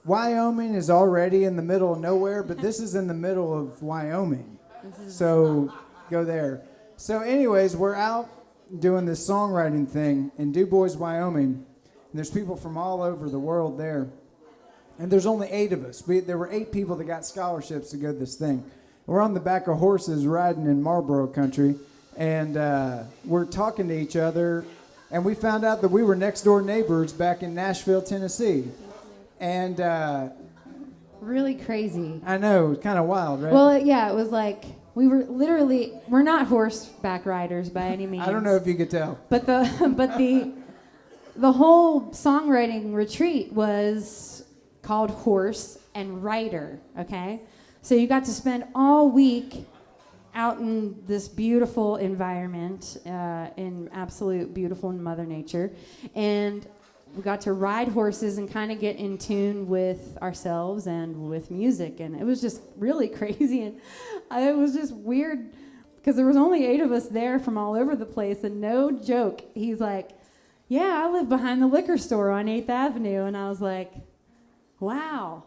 Wyoming is already in the middle of nowhere, but this is in the middle of Wyoming. So go there. So anyways, we're out doing this songwriting thing in DuBois, Wyoming, and there's people from all over the world there. And there's only 8 of us. There were 8 people that got scholarships to go to this thing. We're on the back of horses riding in Marlboro country, and we're talking to each other, and we found out that we were next door neighbors back in Nashville, Tennessee. And Really crazy. I know, it's kind of wild, right? Well, yeah, it was we're not horseback riders by any means. I don't know if you could tell. But the whole songwriting retreat was called Horse and Rider, okay? So you got to spend all week out in this beautiful environment, in absolute beautiful Mother Nature, and we got to ride horses and kind of get in tune with ourselves and with music, and it was just really crazy, and it was just weird because there was only 8 of us there from all over the place, and no joke, he's like, yeah, I live behind the liquor store on 8th Avenue. And I was like, wow,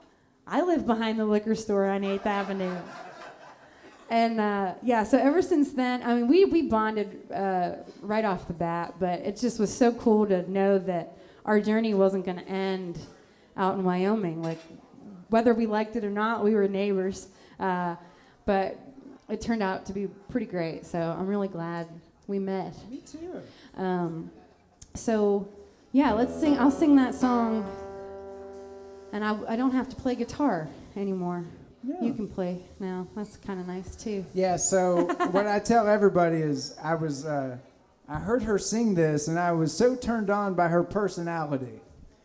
I live behind the liquor store on 8th Avenue. And yeah, so ever since then, I mean, we bonded right off the bat, but it just was so cool to know that our journey wasn't going to end out in Wyoming. Like, whether we liked it or not, we were neighbors. But it turned out to be pretty great, so I'm really glad we met. Me too. So, yeah, let's sing. I'll sing that song, and I don't have to play guitar anymore. Yeah. You can play now. That's kind of nice, too. Yeah, so what I tell everybody is I heard her sing this, and I was so turned on by her personality.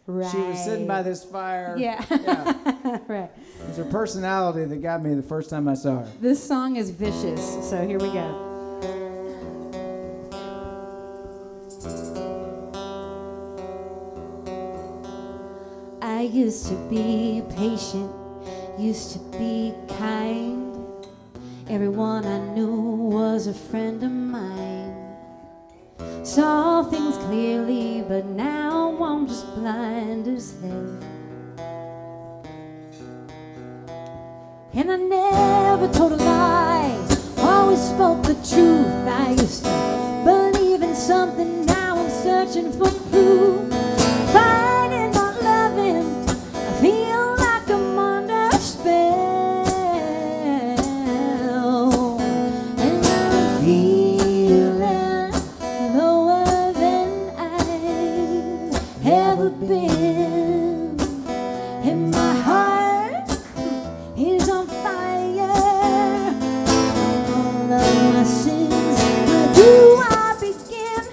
Right. She was sitting by this fire. Yeah. Right. It was her personality that got me the first time I saw her. This song is vicious, so here we go. I used to be patient, used to be kind. Everyone I knew was a friend of mine. Saw things clearly, but now I'm just blind as hell. And I never told a lie, always spoke the truth. I used to believe in something, now I'm searching for proof. Fighting, not loving, I feel like I'm under a spell. And I'm feeling lower than I've ever been. And my heart is on fire. All of my sins, where do I begin?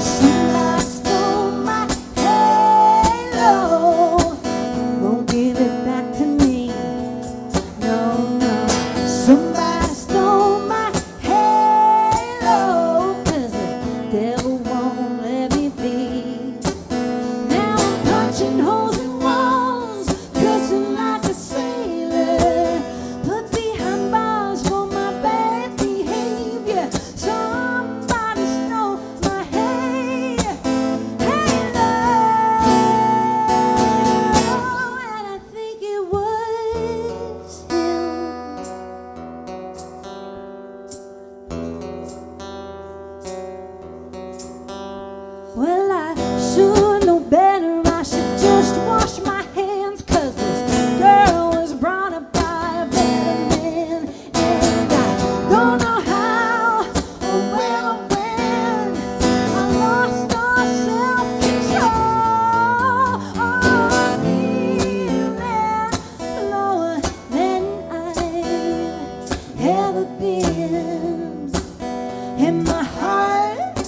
Somebody stole my halo, won't give it back to me. No, no. Somebody stole my halo, 'cause the devil won't let me be. Now I'm punching holes in walls, cursing like a sailor, put behind bars for my bad behavior. Somebody stole my halo, and I think it was him. Well, I should know better. I should just wash my hands, 'cause this girl was brought up by a better man. And I don't know how or where or when I lost all self-control. I'm feeling lower than I've ever been. And my heart,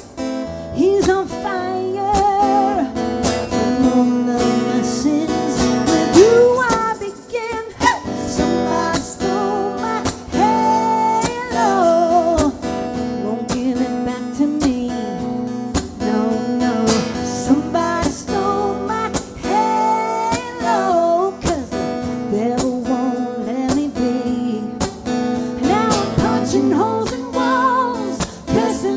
he's on fire. From all of my sins, where do I begin? Somebody stole my halo, won't give it back to me. No, no. Somebody stole my halo, 'cause the devil won't let me be. Now I'm punching holes in walls, cursing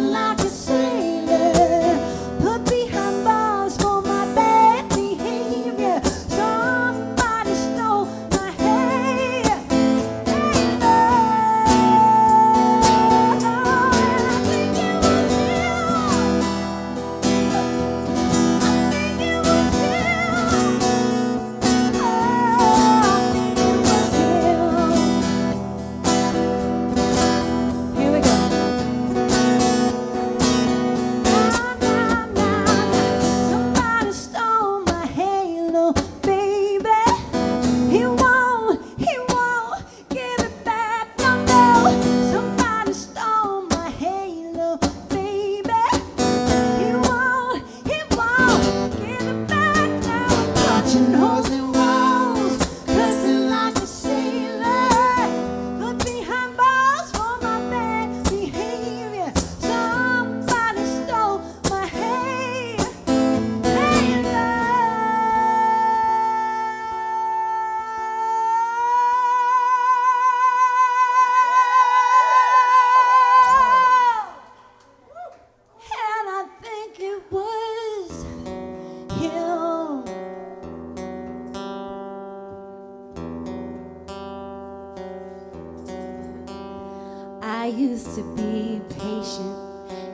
used to be patient,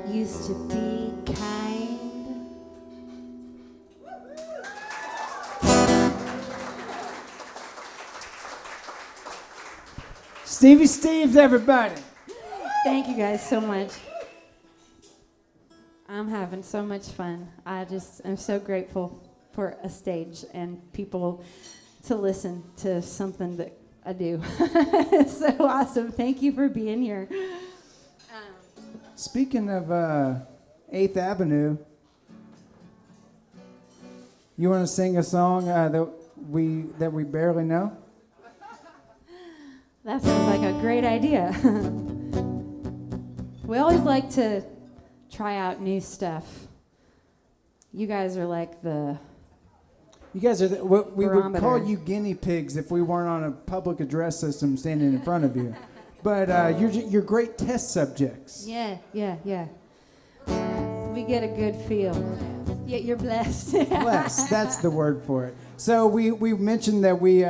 used to be kind. Stevie Steves, everybody. Thank you guys so much. I'm having so much fun. I just am so grateful for a stage and people to listen to something that I do. It's so awesome. Thank you for being here. Speaking of 8th Avenue, you want to sing a song that we barely know? That sounds like a great idea. We always like to try out new stuff. You guys are like You guys are what we would barometer. call you guinea pigs if we weren't on a public address system standing in front of you. But you're great test subjects. Yeah. We get a good feel. Yeah, you're blessed. Blessed, that's the word for it. So we mentioned that we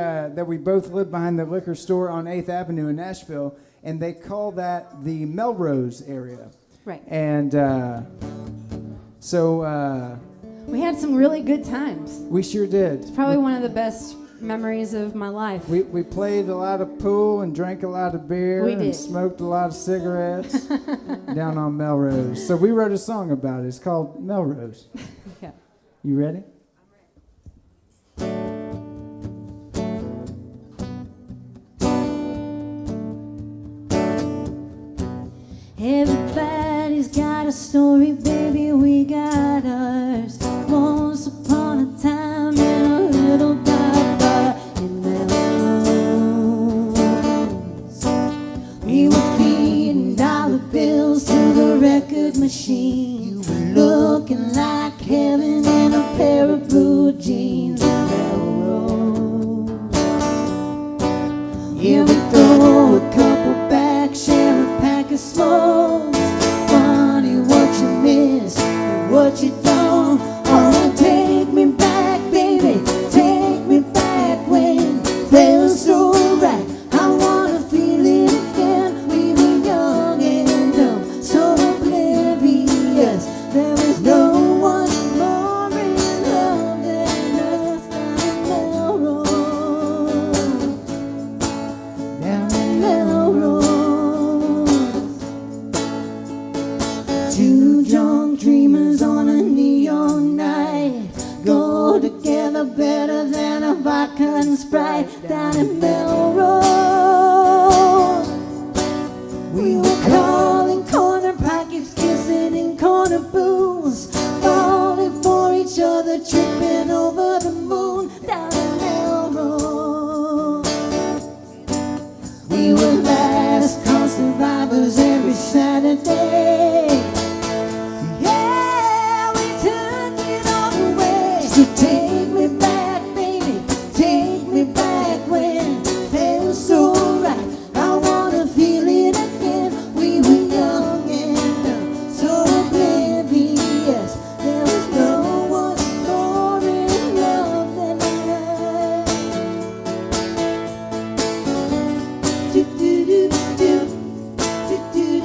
both live behind the liquor store on 8th Avenue in Nashville, and they call that the Melrose area. Right. And so We had some really good times. we sure did. Probably one of the best memories of my life. We played a lot of pool and drank a lot of beer We and did. smoked a lot of cigarettes down on Melrose. So we wrote a song about it. It's called Melrose. Yeah. You ready? Everybody's got a story, baby, we got ours. Once upon a time in a little dive bar in Melrose, we were feeding dollar bills to the record machine. You were looking like heaven in a pair of blue jeans in Melrose. Yeah, we throw a couple back, share a pack of smokes. Funny what you miss and what you don't. Oh, take me back, baby, take me back when felt so right. I wanna feel it again. We were young and dumb, so oblivious. There was no one more in love than us down in Melrose. Down in Melrose. Two drunk dreamers on a neon night go together better than a vodka and Sprite. Down in Melrose, we were calling corner pockets, kissing in corner booths, falling for each other, tripping over the moon. Down in Melrose, we were last call survivors every Saturday. Yeah, we took it all away. So take me back, baby, take me back when felt so right. I wanna feel it again. We were young and dumb, so oblivious. There was no one more in love than us. Do do do do, do do do do,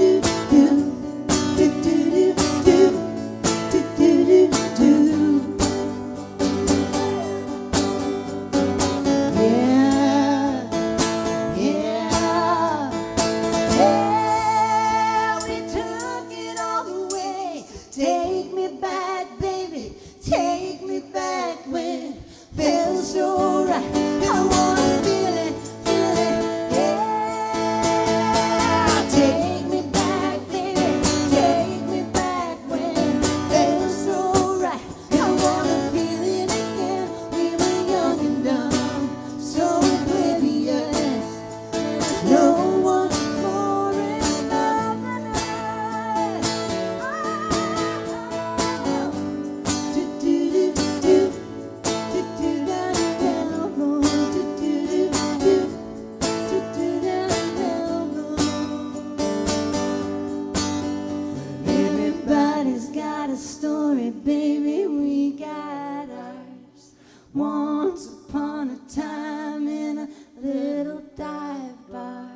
do do do do, do do do do. Yeah, yeah, yeah. We took it all away. Take me back, baby. Take me back when felt so right. I wanna feel it, yeah. Take me back, baby. Take me back when felt so right. I wanna feel it again. We were young and dumb, so oblivious. No one more in love than us. Do do do do, do do da Melrose, do do do do, do do da Melrose. Everybody's got a story, baby, we got ours. Once upon a time in a little dive bar.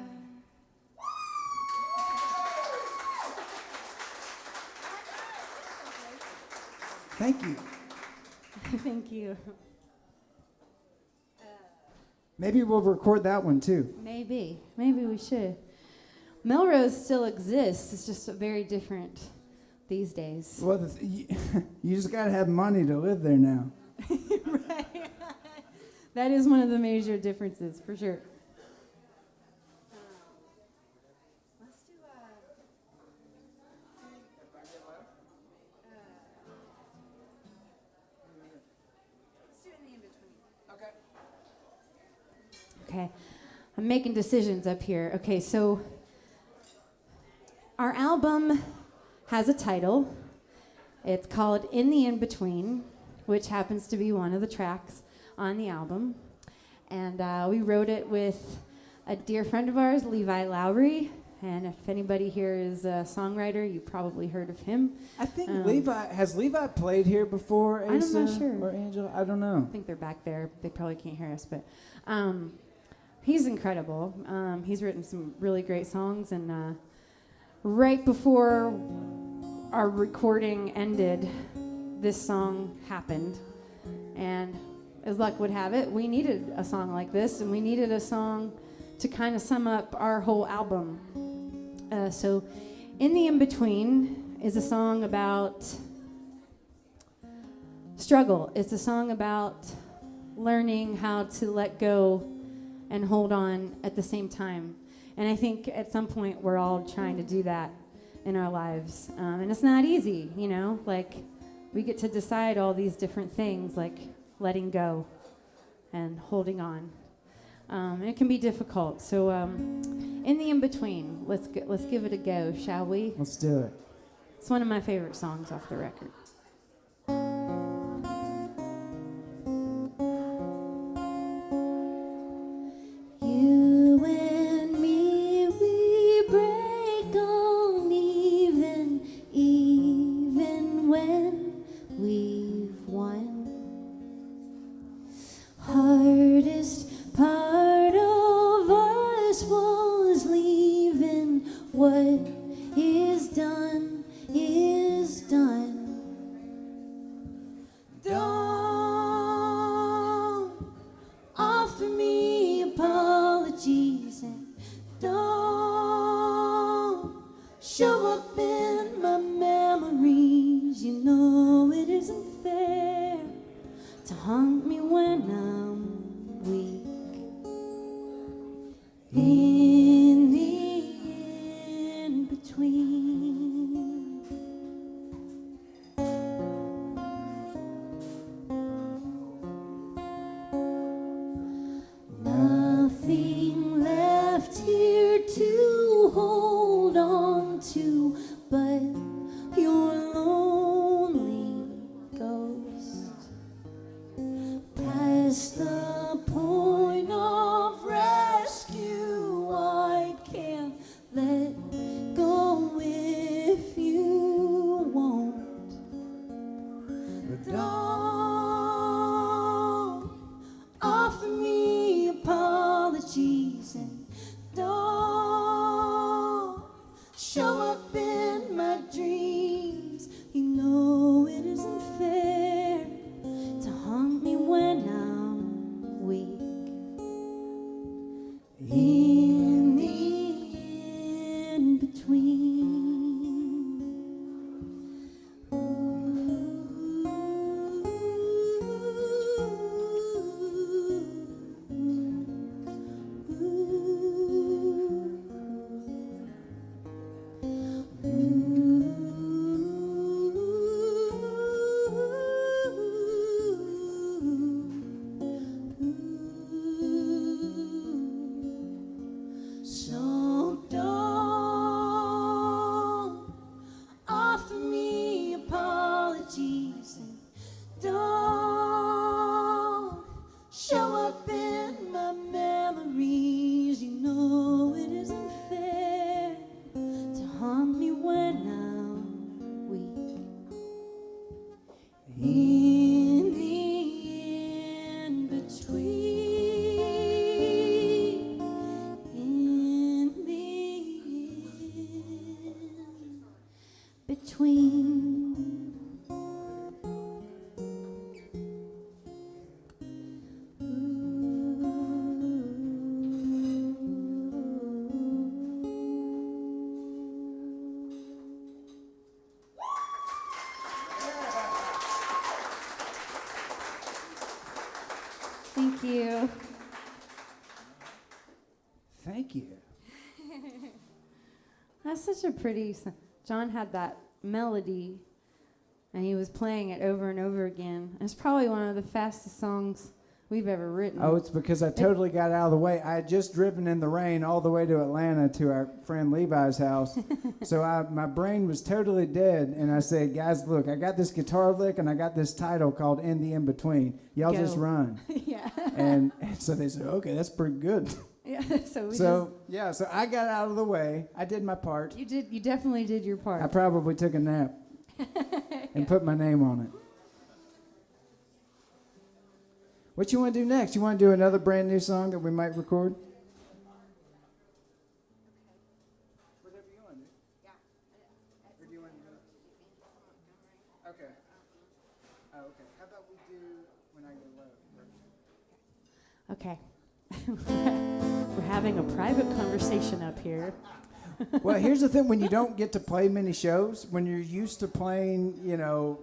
Thank you. Thank you. Maybe we'll record that one too. Maybe we should. Melrose still exists. It's just very different these days. Well, you just gotta have money to live there now. Right. That is one of the major differences, for sure. Let's do in the in-between. Okay. I'm making decisions up here. Okay, so our album has a title. It's called In the In-Between, which happens to be one of the tracks on the album. And we wrote it with a dear friend of ours, Levi Lowry. And if anybody here is a songwriter, you probably heard of him. I think has Levi played here before, I'm Asa not sure. or Angela? I don't know. I think they're back there. They probably can't hear us, but he's incredible. He's written some really great songs, and right before our recording ended, this song happened. And as luck would have it, we needed a song like this, and we needed a song to kind of sum up our whole album. So In the In-Between is a song about struggle. It's a song about learning how to let go and hold on at the same time. And I think at some point we're all trying to do that in our lives. And it's not easy, you know, like we get to decide all these different things, like letting go and holding on. And it can be difficult. So in the in-between, let's give it a go, shall we? Let's do it. It's one of my favorite songs off the record. You and me, we break on even when we've won. Hardest part of us was leaving. What is done is done. Don't offer me apologies, and don't show up in my memories. You know it isn't fair to haunt me when I'm weak. In the in-between. Nothing left here to hold on to but your lonely ghost. Past the point of rescue, I can't let go if you won't. Don't offer me apologies, and don't show up in my dreams. You know it isn't fair to haunt me when I'm weak. In the in-between. So don't offer me apologies, and don't show up in my memories. You know it isn't fair to haunt me when I'm weak. In the in-between. In the in-between. Thank you. Thank you. That's such a pretty. John had that melody, and he was playing it over and over again. It's probably one of the fastest songs we've ever written. Oh, it's because I totally got out of the way. I had just driven in the rain all the way to Atlanta to our friend Levi's house. So my brain was totally dead. And I said, guys, look, I got this guitar lick and I got this title called In the In-Between. Y'all Go. just run. Yeah. And so they said, okay, that's pretty good. Yeah. So So I got out of the way. I did my part. you did. You definitely did your part. I probably took a nap and put my name on it. What you want to do next? You want to do another brand new song that we might record? Whatever you want to do. Yeah. Or do you want to do it? Okay. Oh, okay. How about we do When I Get Low first? Okay. We're having a private conversation up here. Well, here's the thing. When you don't get to play many shows, when you're used to playing,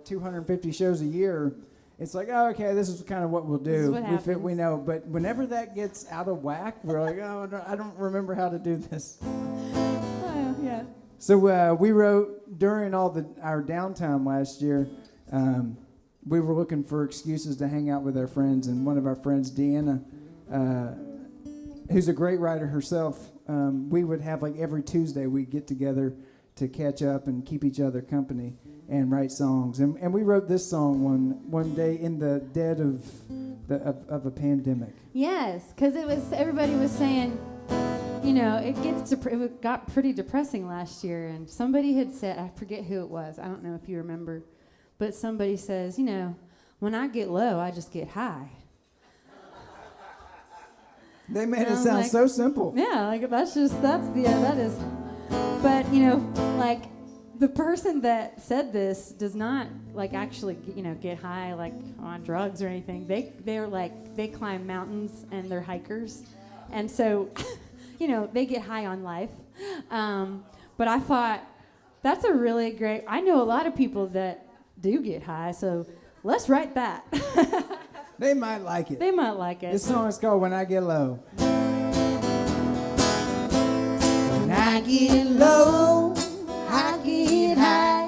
250 shows a year, it's like, oh, okay, this is kind of what we'll do. This is what happens. We know. But whenever that gets out of whack, we're like, oh, no, I don't remember how to do this. Oh, yeah. So we wrote during our downtime last year, we were looking for excuses to hang out with our friends. And one of our friends, Deanna, who's a great writer herself, we would have like every Tuesday we'd get together to catch up and keep each other company and write songs. And we wrote this song one day in the dead of a pandemic. Yes, because everybody was saying, it got pretty depressing last year, and somebody had said, I forget who it was, I don't know if you remember, but somebody says, when I get low, I just get high. They made it I'm sound like, so simple. Yeah, like that is. But the person that said this does not actually get high on drugs or anything. They climb mountains and they're hikers, and so they get high on life. But I thought that's a really great. I know a lot of people that do get high, so let's write that. They might like it. They might like it. This song is called When I Get Low. When I get low, I get high.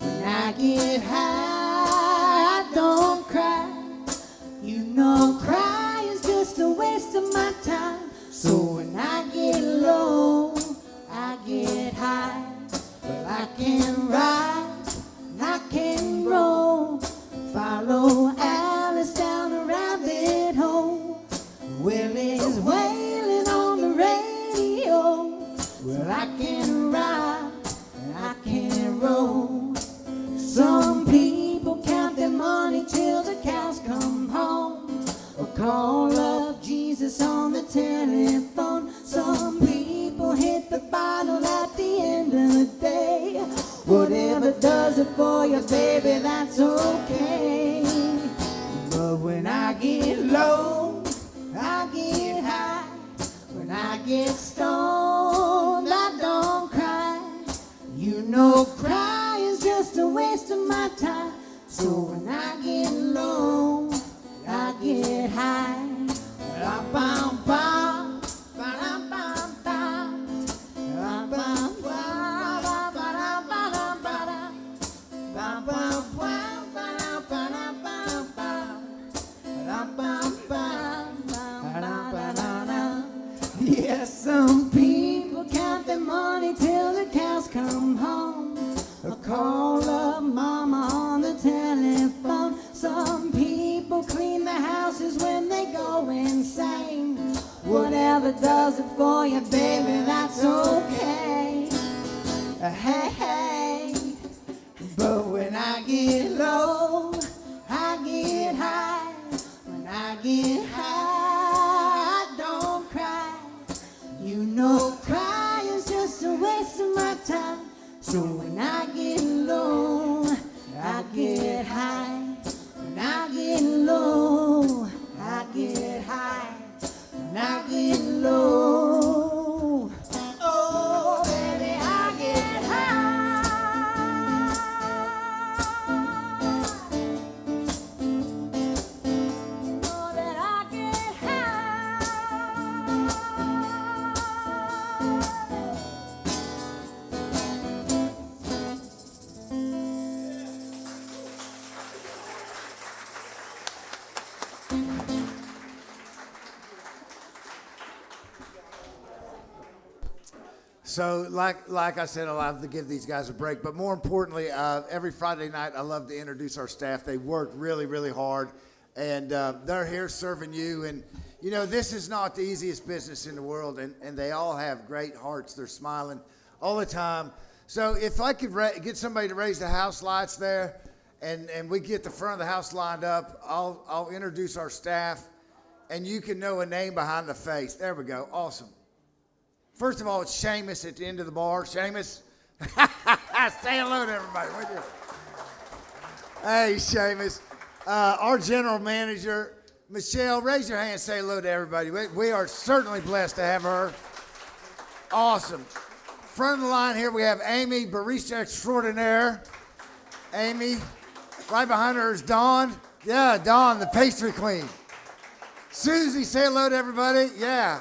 When I get high, I don't cry. Cry is just a waste of my time. So when I get low, I get high. Well, I can ride, and I can roll, follow Alice down a rabbit hole. Willie's wailing on the radio. Well, I can ride and I can roll. Some people count their money till the cows come home, or call up Jesus on the telephone. Some people hit the bottle at the end of the day. Whatever does it for you, baby, that's okay. But when I get low, I get high. When I get stoned, I don't cry. Cry is just a waste of my time. So when I get low, I get high. Ba-dum-bum-bum, ba-dum-bum-bum, ba-dum-bum-bum, ba-dum-bum-bum, ba-dum-bum-bum, ba-dum-bum-bum. Yes, some people count their money till the cows come home, or call up mama on the telephone. Some people clean the houses when they go insane. Whatever does it for you, baby, that's okay. Hey, hey. But when I get low, I get high. When I get high, I don't cry. Cry is just a waste of my time. So when I get low, I get high. When I get low, I get high. When I get low, So, like I said, I love to give these guys a break. But more importantly, every Friday night, I love to introduce our staff. They work really, really hard, and they're here serving you. And, you know, this is not the easiest business in the world, and they all have great hearts. They're smiling all the time. So if I could get somebody to raise the house lights there, and we get the front of the house lined up, I'll introduce our staff, and you can know a name behind the face. There we go. Awesome. First of all, it's Seamus at the end of the bar. Seamus, say hello to everybody, would you? Hey, Seamus. Our general manager, Michelle, raise your hand and say hello to everybody. We are certainly blessed to have her. Awesome. Front of the line here, we have Amy, barista extraordinaire. Amy. Right behind her is Dawn. Yeah, Dawn, the pastry queen. Susie, say hello to everybody. Yeah.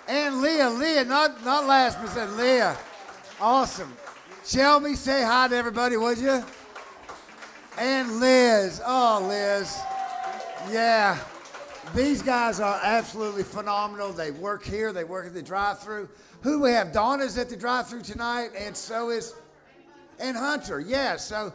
And Leah, not last, but said Leah. Awesome. Shelby, say hi to everybody, would you? And Liz. Oh, Liz. Yeah. These guys are absolutely phenomenal. They work here. They work at the drive-thru. Who do we have? Donna's at the drive-thru tonight, and so is, and Hunter. Yeah, so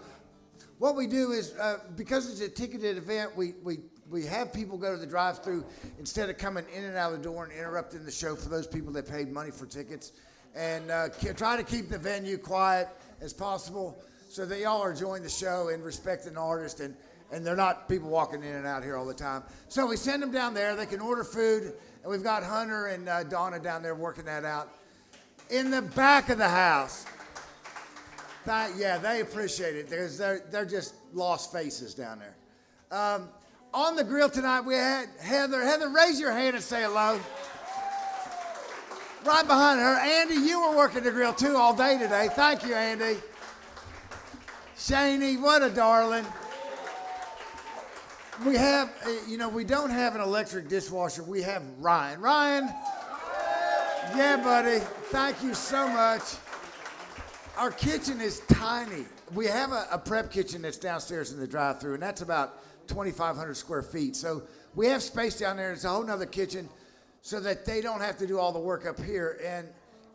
what we do is, because it's a ticketed event, we have people go to the drive-thru instead of coming in and out of the door and interrupting the show for those people that paid money for tickets, and try to keep the venue quiet as possible so that y'all are enjoying the show and respecting the artist, and they're not people walking in and out here all the time. So we send them down there. They can order food, and we've got Hunter and Donna down there working that out. In the back of the house, yeah, they appreciate it because they're just lost faces down there. On the grill tonight, we had Heather. Heather, raise your hand and say hello. Right behind her. Andy, you were working the grill too all day today. Thank you, Andy. Shaney, what a darling. We have, we don't have an electric dishwasher. We have Ryan. Ryan, yeah, buddy. Thank you so much. Our kitchen is tiny. We have a prep kitchen that's downstairs in the drive-thru, and that's about 2,500 square feet. So we have space down there. It's a whole nother kitchen so that they don't have to do all the work up here.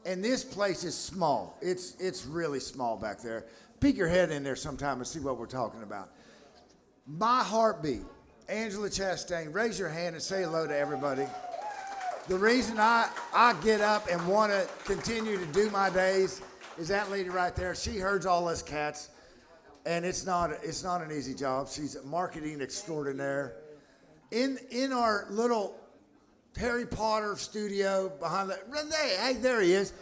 And this place is small. It's really small back there. Peek your head in there sometime and see what we're talking about. My heartbeat, Angela Chastain, raise your hand and say hello to everybody. The reason I get up and want to continue to do my days is that lady right there. She herds all us cats. And it's not an easy job. She's a marketing extraordinaire. In our little Harry Potter studio behind the, hey, there he is.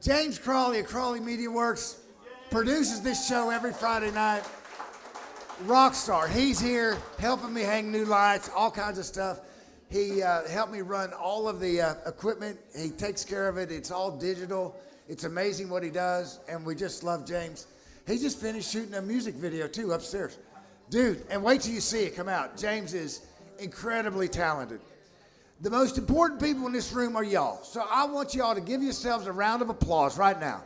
James Crawley of Crawley Media Works produces this show every Friday night. Rockstar. He's here helping me hang new lights, all kinds of stuff. He helped me run all of the equipment. He takes care of it. It's all digital. It's amazing what he does, and we just love James. He just finished shooting a music video, too, upstairs. Dude, and wait till you see it come out. James is incredibly talented. The most important people in this room are y'all. So I want y'all to give yourselves a round of applause right now.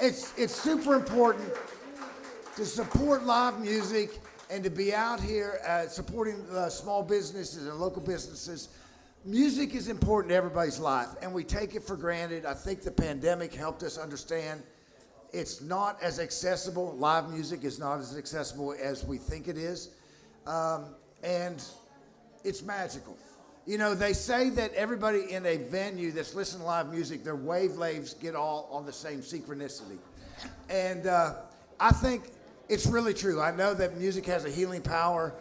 It's super important to support live music and to be out here supporting small businesses and local businesses. Music is important to everybody's life, and we take it for granted. I think the pandemic helped us understand it's not as accessible. Live music is not as accessible as we think it is. And it's magical. You know, they say that everybody in a venue that's listening to live music, their wavelengths get all on the same synchronicity. And I think it's really true. I know that music has a healing power,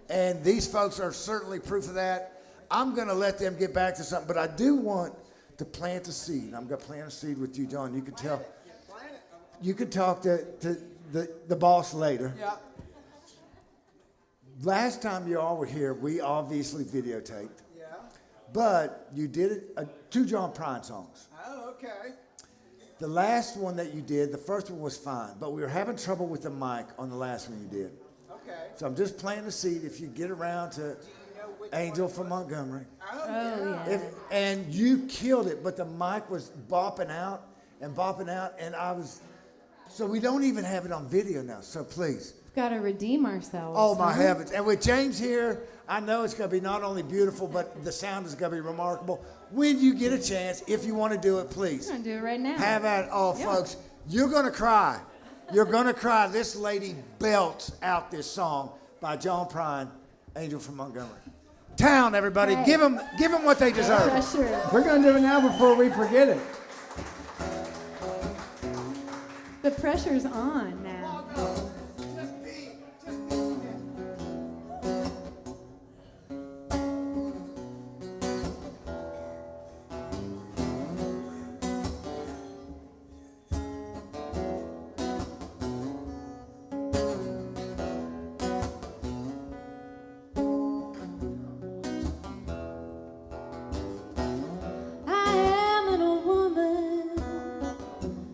and these folks are certainly proof of that. I'm going to let them get back to something, but I do want to plant a seed. I'm going to plant a seed with you, John. You can tell. You can talk to the boss later. Yeah. Last time you all were here, we obviously videotaped. Yeah. But you did 2 John Prine songs. Oh, okay. The last one that you did, the first one was fine, but we were having trouble with the mic on the last one you did. Okay. So I'm just planting a seed if you get around to Angel from Montgomery. Oh, yeah. And you killed it, but the mic was bopping out, and I was So we don't even have it on video now, so please. We've got to redeem ourselves. Oh, my huh? heavens. And with James here, I know it's going to be not only beautiful, but the sound is going to be remarkable. When you get a chance, if you want to do it, please. I'm going to do it right now. Have at it. Oh, folks, you're going to cry. You're going to cry. This lady belts out this song by John Prine, Angel from Montgomery. Towne, everybody. Right. Give them what they deserve. Pressure. We're going to do it now before we forget it. The pressure's on now. I am an old woman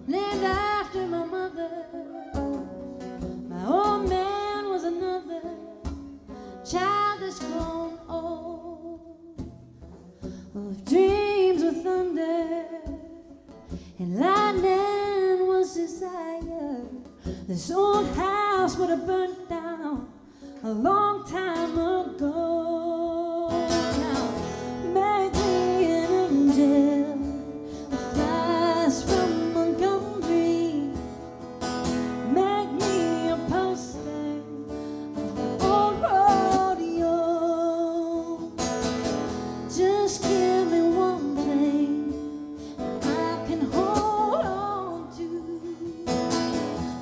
named after my mother. My old man was another child that's grown old, of dreams with thunder and lightning was desire. This old house would have burnt down a long time ago. Now, make me an angel that flies from Montgomery. Make me a poster of the old rodeo. Just give me one thing I can hold on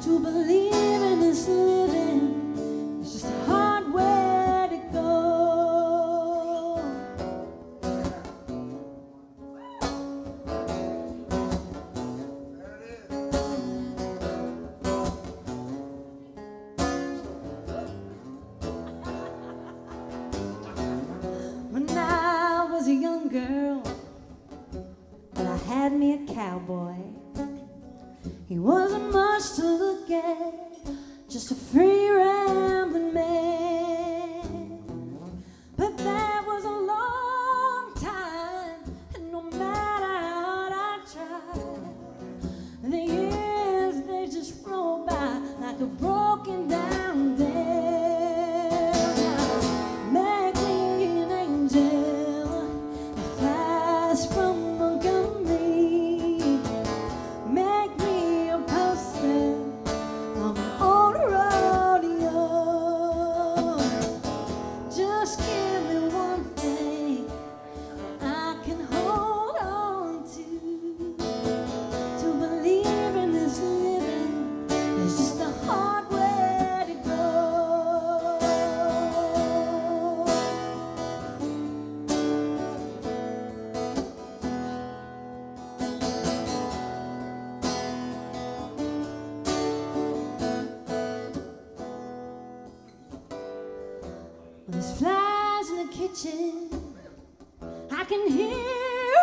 to believe in this living. It's just a hard way to go. When I was a young girl, but I had me a cowboy. He wasn't much to look at, just a free rambling man. But that was a long time, and no matter how I tried, the years they just roll by like a broken down dam. Make me an angel that flies from Montgomery. Make me a poster of an old rodeo. Just give me one thing I can hold on to believe in this living. It's just a hard way to go. When there's flies in the kitchen, I can hear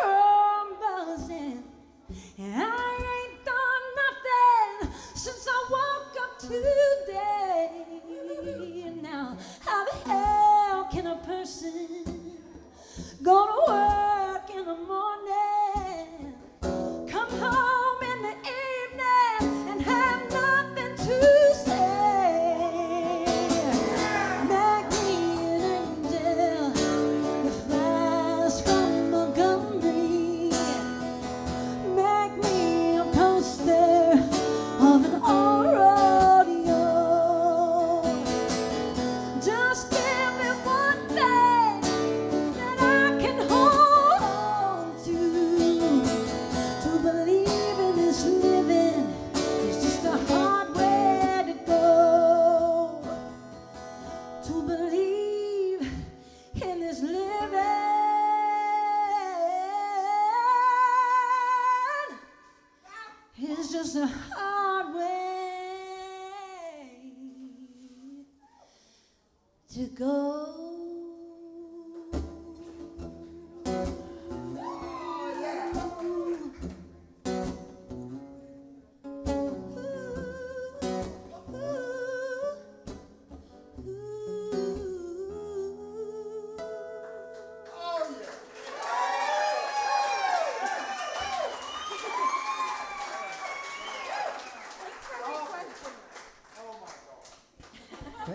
'em buzzing, and I ain't done nothing since I woke up today. Now, how the hell can a person go to work in the morning, come home in the evening, and have nothing to say? Make me an angel that flies from Montgomery. Make me a poster of an old rodeo. Just give me one thing that I can hold on to believe in this living. It's just a hard way to go. To believe in this living is just a hard way to go.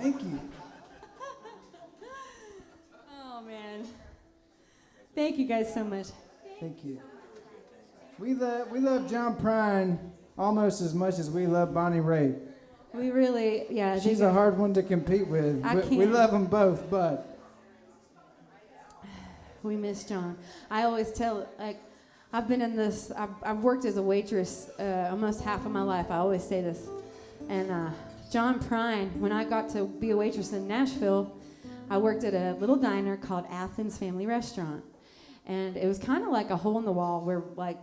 Thank you. Oh, man. Thank you guys so much. Thank you. We love John Prine almost as much as we love Bonnie Raitt. We really, yeah. She's a hard one to compete with. I We can't. love them both, but We miss John. I always tell, like, I've been in this, I've worked as a waitress almost half of my life. I always say this. And John Prine, when I got to be a waitress in Nashville, I worked at a little diner called Athens Family Restaurant. And it was kind of like a hole in the wall where, like,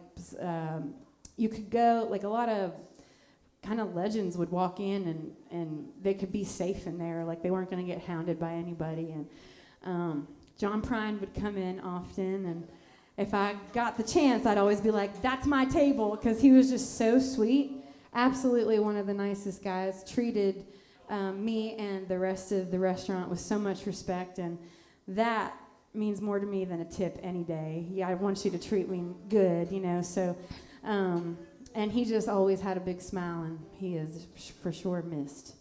you could go, like, a lot of kind of legends would walk in and they could be safe in there. Like, they weren't going to get hounded by anybody. And John Prine would come in often, and if I got the chance, I'd always be like, that's my table, because he was just so sweet. Absolutely one of the nicest guys. Treated me and the rest of the restaurant with so much respect, and that means more to me than a tip any day. Yeah, I want you to treat me good, you know, so, and he just always had a big smile, and he is for sure missed.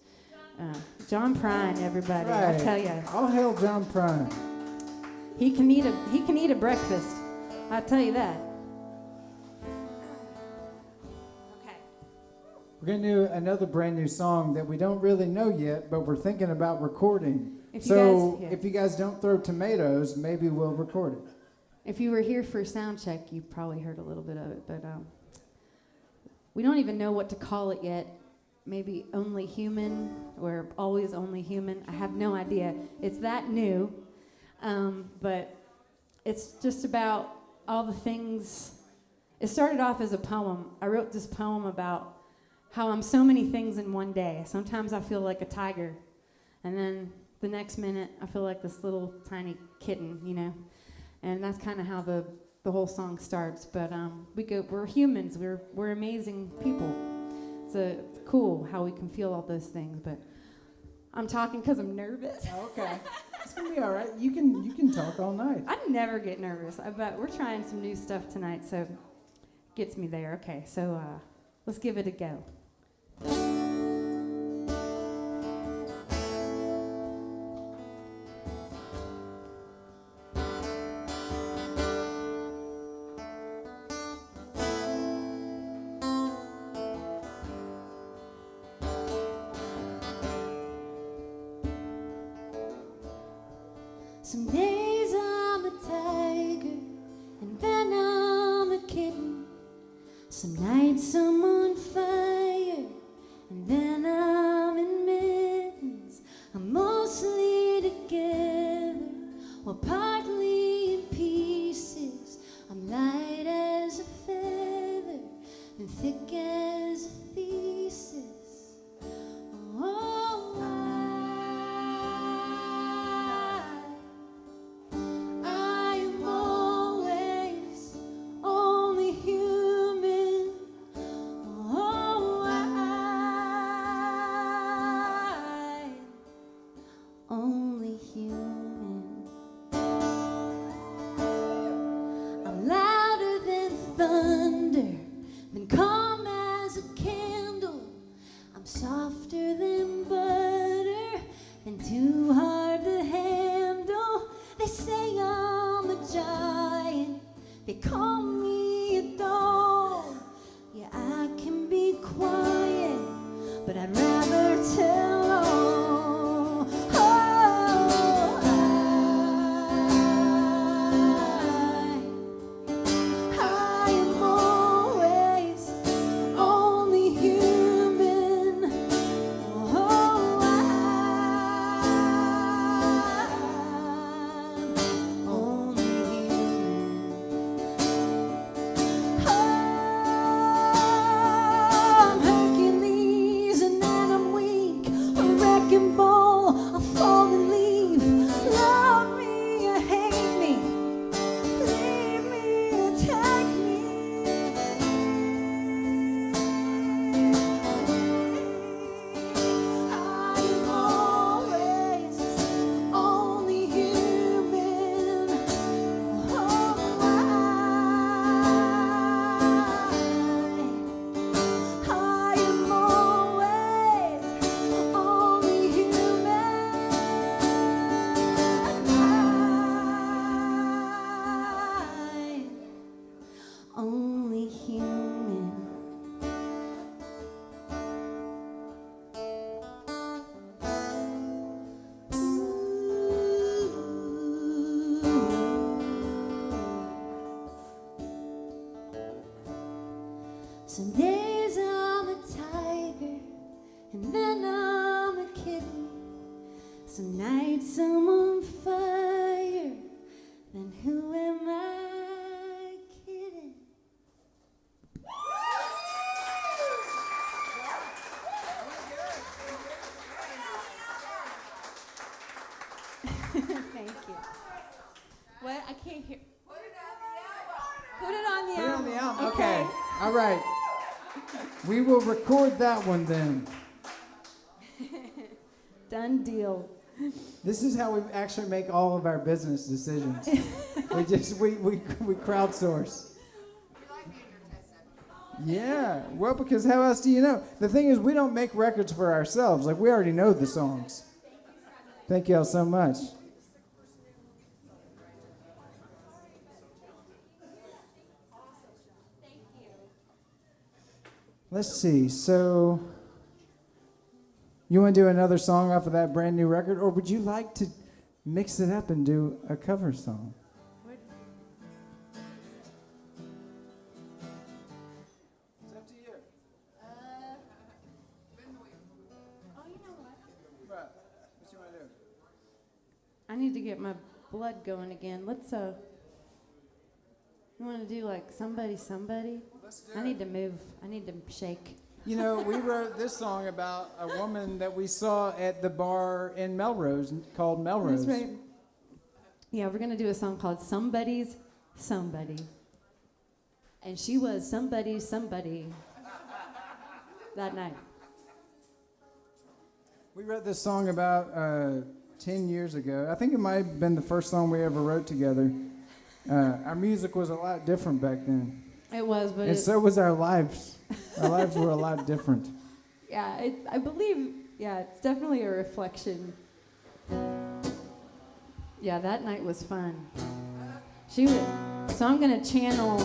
John Prine, everybody, right. I tell you. All hail John Prine. He can eat a breakfast. I'll tell you that. Okay. We're going to do another brand new song that we don't really know yet, but we're thinking about recording. If you So guys- yeah. if you guys don't throw tomatoes, maybe we'll record it. If you were here for sound check, you probably heard a little bit of it, but we don't even know what to call it yet. Maybe Only Human or Always Only Human. I have no idea. It's that new, but it's just about all the things. It started off as a poem. I wrote this poem about how I'm so many things in one day. Sometimes I feel like a tiger, and then the next minute I feel like this little tiny kitten, you know. And that's kind of how the whole song starts. But we're humans. We're amazing people. It's cool how we can feel all those things. But I'm talking because I'm nervous. Okay. It's going to be all right. You can talk all night. I never get nervous. But we're trying some new stuff tonight, so it gets me there. Okay, so let's give it a go. Some days I'm a tiger, and then I'm a kitten. Some nights I'm on fire, and then I'm in mittens. I'm mostly together, or partly in pieces. I'm light as a feather, and thick as a thesis. Oh, I am always only human. Oh, I only human. I'm louder than thunder, then calm as a candle. I'm softer than butter, and too hard to handle. They say I'm a giant, they call me a doll. Yeah, I can be quiet, but I'd rather tell all. Oh, I am always only human. Oh, I'm only human. I'm Hercules and then I'm weak. Some days I'm a tiger, and then I'm a kitten. Some nights I'm on fire, then who am I kidding? Thank you. What? I can't hear. Put it on the Put it album. on the album. Okay. All right. We will record that one then. Done deal. This is how we actually make all of our business decisions. we crowdsource. Yeah. Well, because how else do you know? The thing is, we don't make records for ourselves. Like, we already know the songs. Thank y'all so much. Let's see. So, you want to do another song off of that brand new record, or would you like to mix it up and do a cover song? It's up to you. Oh, you know what? What you want to do? I need to get my blood going again. Let's you want to do like somebody? Let's do I it. need to move. I need to shake. You know, we wrote this song about a woman that we saw at the bar in Melrose called Melrose. That's right. Yeah, we're gonna do a song called "Somebody's Somebody," and she was somebody's somebody that night. We wrote this song about 10 years ago. I think it might have been the first song we ever wrote together. Our music was a lot different back then. It was, but And so was our lives. Our lives were a lot different. yeah, I believe. Yeah, it's definitely a reflection. Yeah, that night was fun. She was. So I'm gonna channel.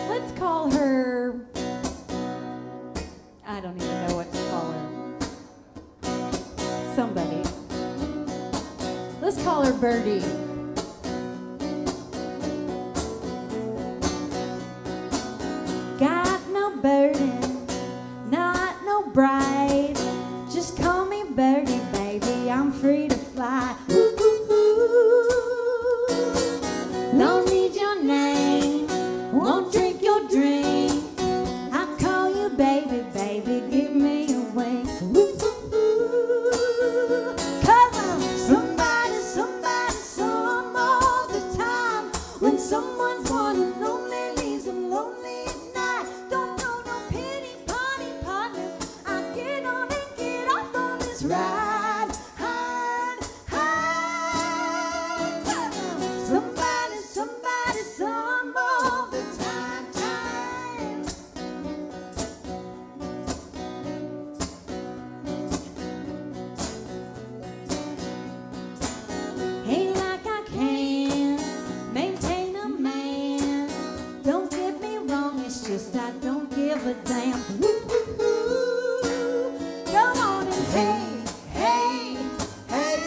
Let's call her. I don't even know what to call her. Somebody. Let's call her Birdie. Got no burden, not no bride. Just call me Birdie, baby. I'm free to fly. Ooh, ooh, ooh. Don't need your name, won't drink your drink. I call you baby, baby. Give me a wink. Ooh, ooh, ooh. 'Cause I'm somebody, some all the time. When someone's wanting lonely, leaves them lonely at night. Don't know no pity party partner. I get on and get off on this ride. Hide, hide. Somebody, some all the time, time. Ain't like I can maintain a man. Don't get me wrong, it's just I don't give a damn. Woo-hoo-hoo. Come on and hey, hey, hey.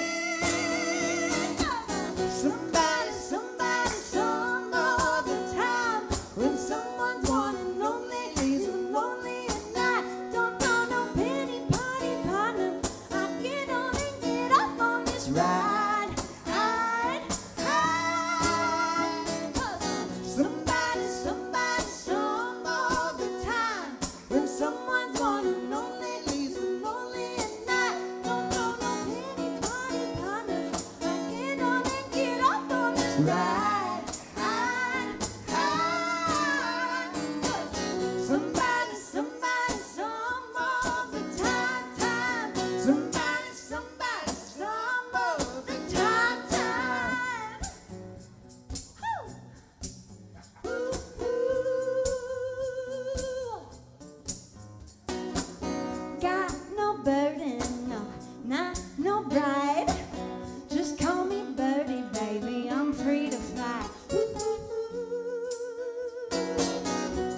Somebody, some all the time. When someone's wanting lonely, leaves them lonely at night. Don't know no pity party partner. I get on and get off on this ride. Hide, hide. Somebody, some all the time. When someone's wanting lonely, leaves them lonely at night. Don't know no pity party partner. I get on and get off on this ride. Hide, hide. Somebody, some all the time, time. Somebody, some all the time, time. Ooh, got no burden, no, not no bride. Just call me Birdie, baby. I'm free to fly.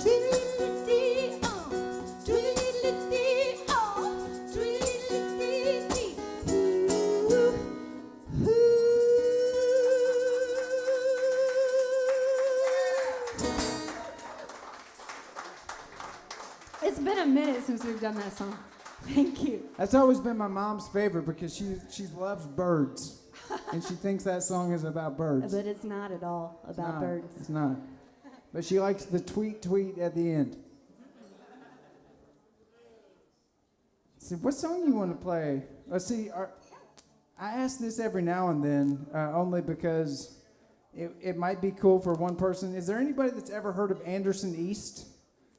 Tweedledee, tweedledee, tweedledee. since we've done that song. Thank you. That's always been my mom's favorite because she loves birds, and she thinks that song is about birds. But it's not at all about birds. It's not. But she likes the tweet at the end. So what song you want to play? Let's see. I ask this every now and then, only because it might be cool for one person. Is there anybody that's ever heard of Anderson East?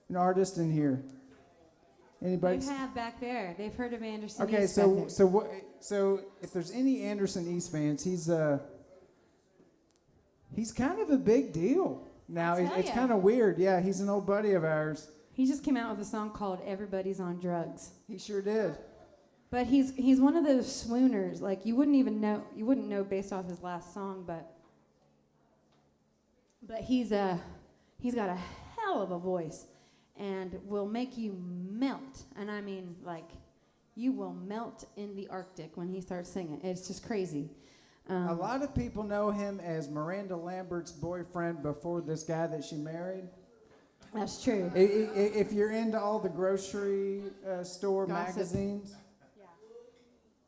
An artist in here? Anybody? They have back there. They've heard of Anderson Okay, East back there. so if there's any Anderson East fans, he's kind of a big deal now. I'll tell It's ya. kind of weird. Yeah, he's an old buddy of ours. He just came out with a song called "Everybody's on Drugs." He sure did. But he's one of those swooners. Like you wouldn't know based off his last song, but he's got a hell of a voice and will make you melt. And I mean, like, you will melt in the Arctic when he starts singing. It's just crazy. A lot of people know him as Miranda Lambert's boyfriend before this guy that she married. That's true. If you're into all the grocery store Gossip. magazines,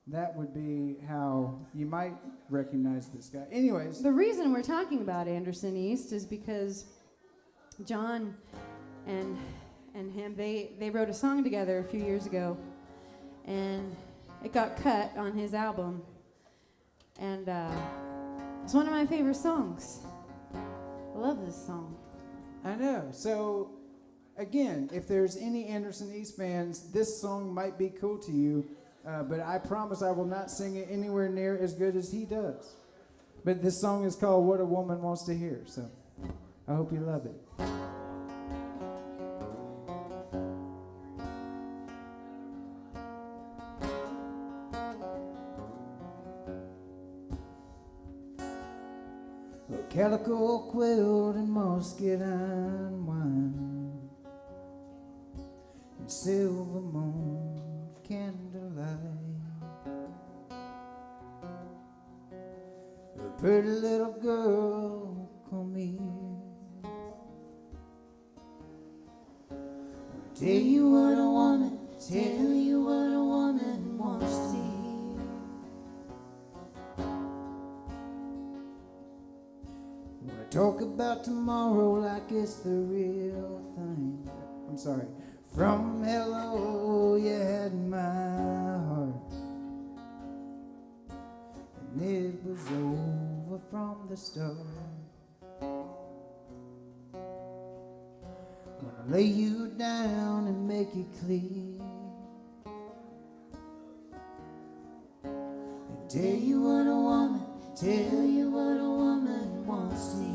that would be how you might recognize this guy. Anyways, The reason we're talking about Anderson East is because John and him, they wrote a song together a few years ago, and it got cut on his album, and it's one of my favorite songs. I love this song. I know. So, again, if there's any Anderson East fans, this song might be cool to you, but I promise I will not sing it anywhere near as good as he does. But this song is called What a Woman Wants to Hear, so I hope you love it. Calico quilt and musket unwind, and silver moon candlelight. A pretty little girl, come here. Tell you what a woman, tell you what a woman wants to hear. Talk about tomorrow like it's the real thing. I'm sorry. From hello, you had my heart, and it was over from the start. Wanna lay you down and make it clear, and tell you what a woman, tell you what a woman wants to hear.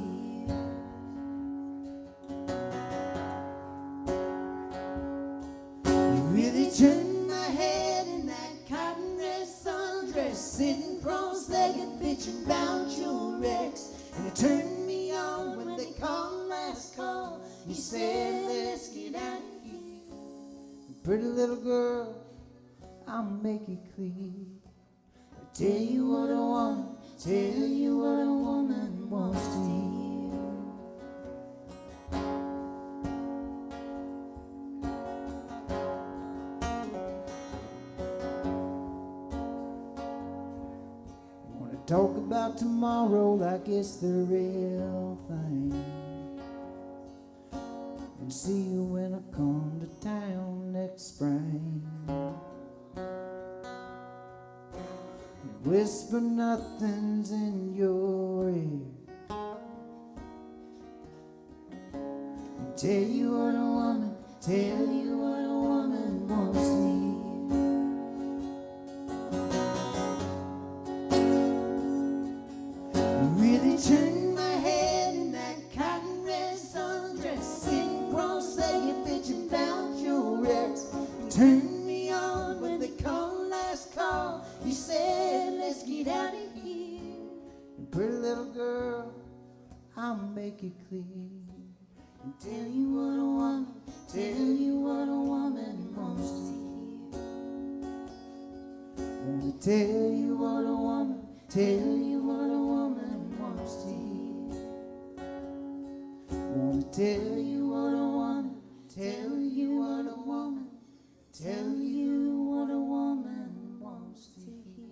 Turn my head in that cotton dress sundress, sitting cross-legged, bitching about your ex. And it turned me on when they called last call. You said, let's get out of here. Pretty little girl, I'll make it clear. I tell you what a woman, tell you what a woman wants to hear. Talk about tomorrow like it's the real thing, and see you when I come to town next spring, and whisper nothings in your ear, and tell you what a woman, tell you what a woman wants to hear. Turn my head in that cotton red sundress, sitting cross-legged, bitching about your ex. Turn me on when they call last call. You said, let's get out of here. And pretty little girl, I'll make it clear, and tell you what a woman, tell you what a woman wants to hear. Wanna tell you what a woman, tell you what a woman wants to hear. Wanna tell you what a woman, tell you what a woman, tell you what a woman wants to hear.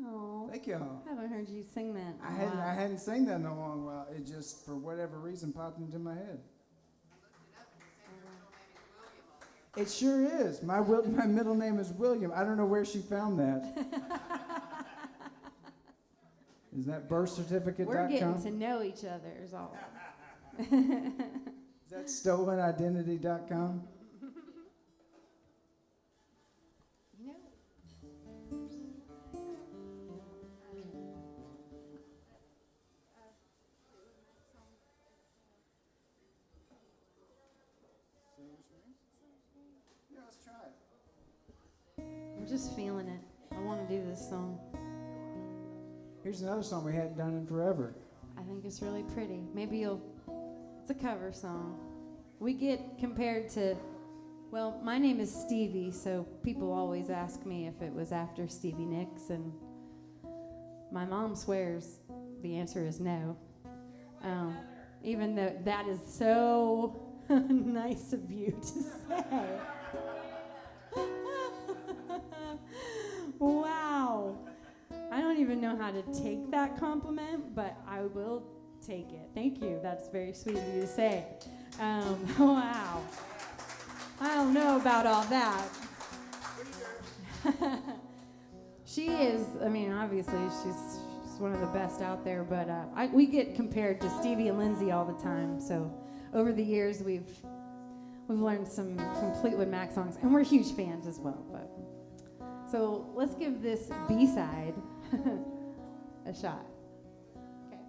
Oh, Thank y'all. I haven't heard you sing that. in a I while. hadn't sang that in a long while. It just, for whatever reason, popped into my head. It sure is. My middle name is William. I don't know where she found that. Is that birthcertificate.com? We're getting to know each other is all. Is that stolenidentity.com? You know, Yeah, let's try it. I'm just feeling it. I want to do this song. Here's another song we hadn't done in forever. I think it's really pretty. Maybe you'll. It's a cover song. We get compared to. Well, my name is Stevie, so people always ask me if it was after Stevie Nicks, and my mom swears the answer is no. Even though that is so nice of you to say. Wow. I don't even know how to take that compliment, but I will take it. Thank you. That's very sweet of you to say. Wow. I don't know about all that. She is, I mean, obviously, she's one of the best out there, but we get compared to Stevie and Lindsay all the time. So over the years, we've learned some Fleetwood Mac songs, and we're huge fans as well. But so let's give this B-side a shot. Okay.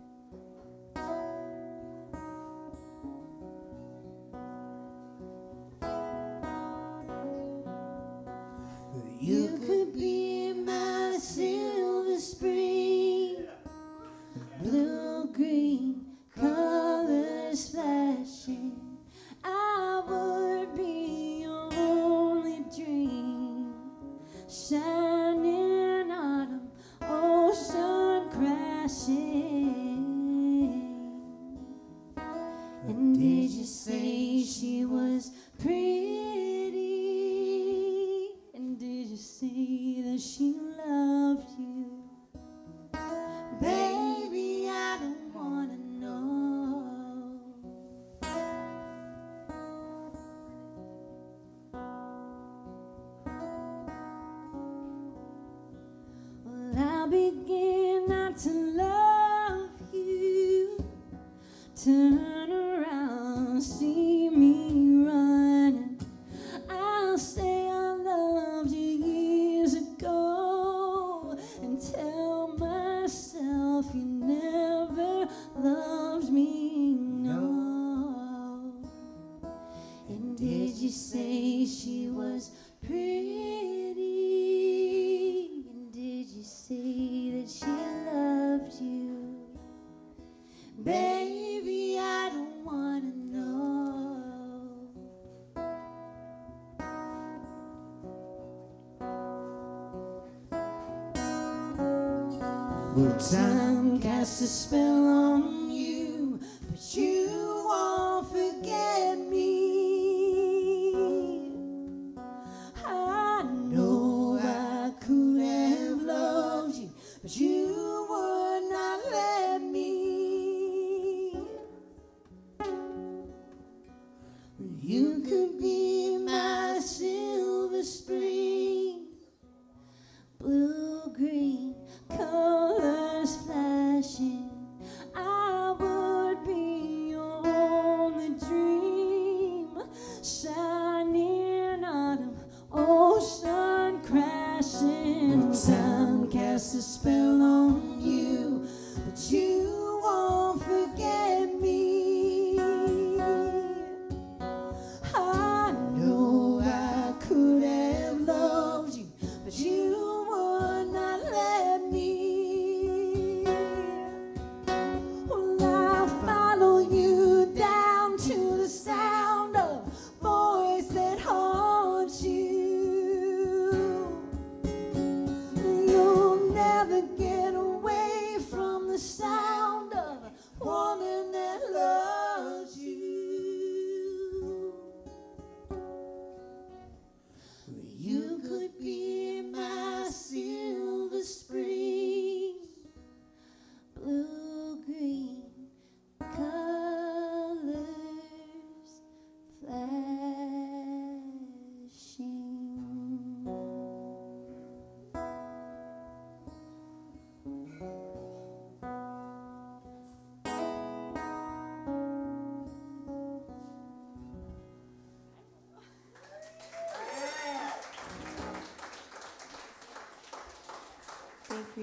You could be my silver spring, blue green colors flashing. I would be your only dream, shining autumn, ocean crashing. And did you say she was pretty? And did you say that she loved you? Baby, I don't wanna know. Well, I begin not to love you. Turn around, see me running. I'll say I loved you years ago and tell myself you never loved me, no. And did you say she was pretty? And did you say that she loved you? Baby, I don't wanna know. Well, time casts a spell on you, but you won't forget me. I know I could have loved you, but you would not let me. You could be my silver spring, blue green colors flashing. I would be your only dream, shining autumn, ocean crashing. Time casts a spell on you, but you won't forget me. I know I could have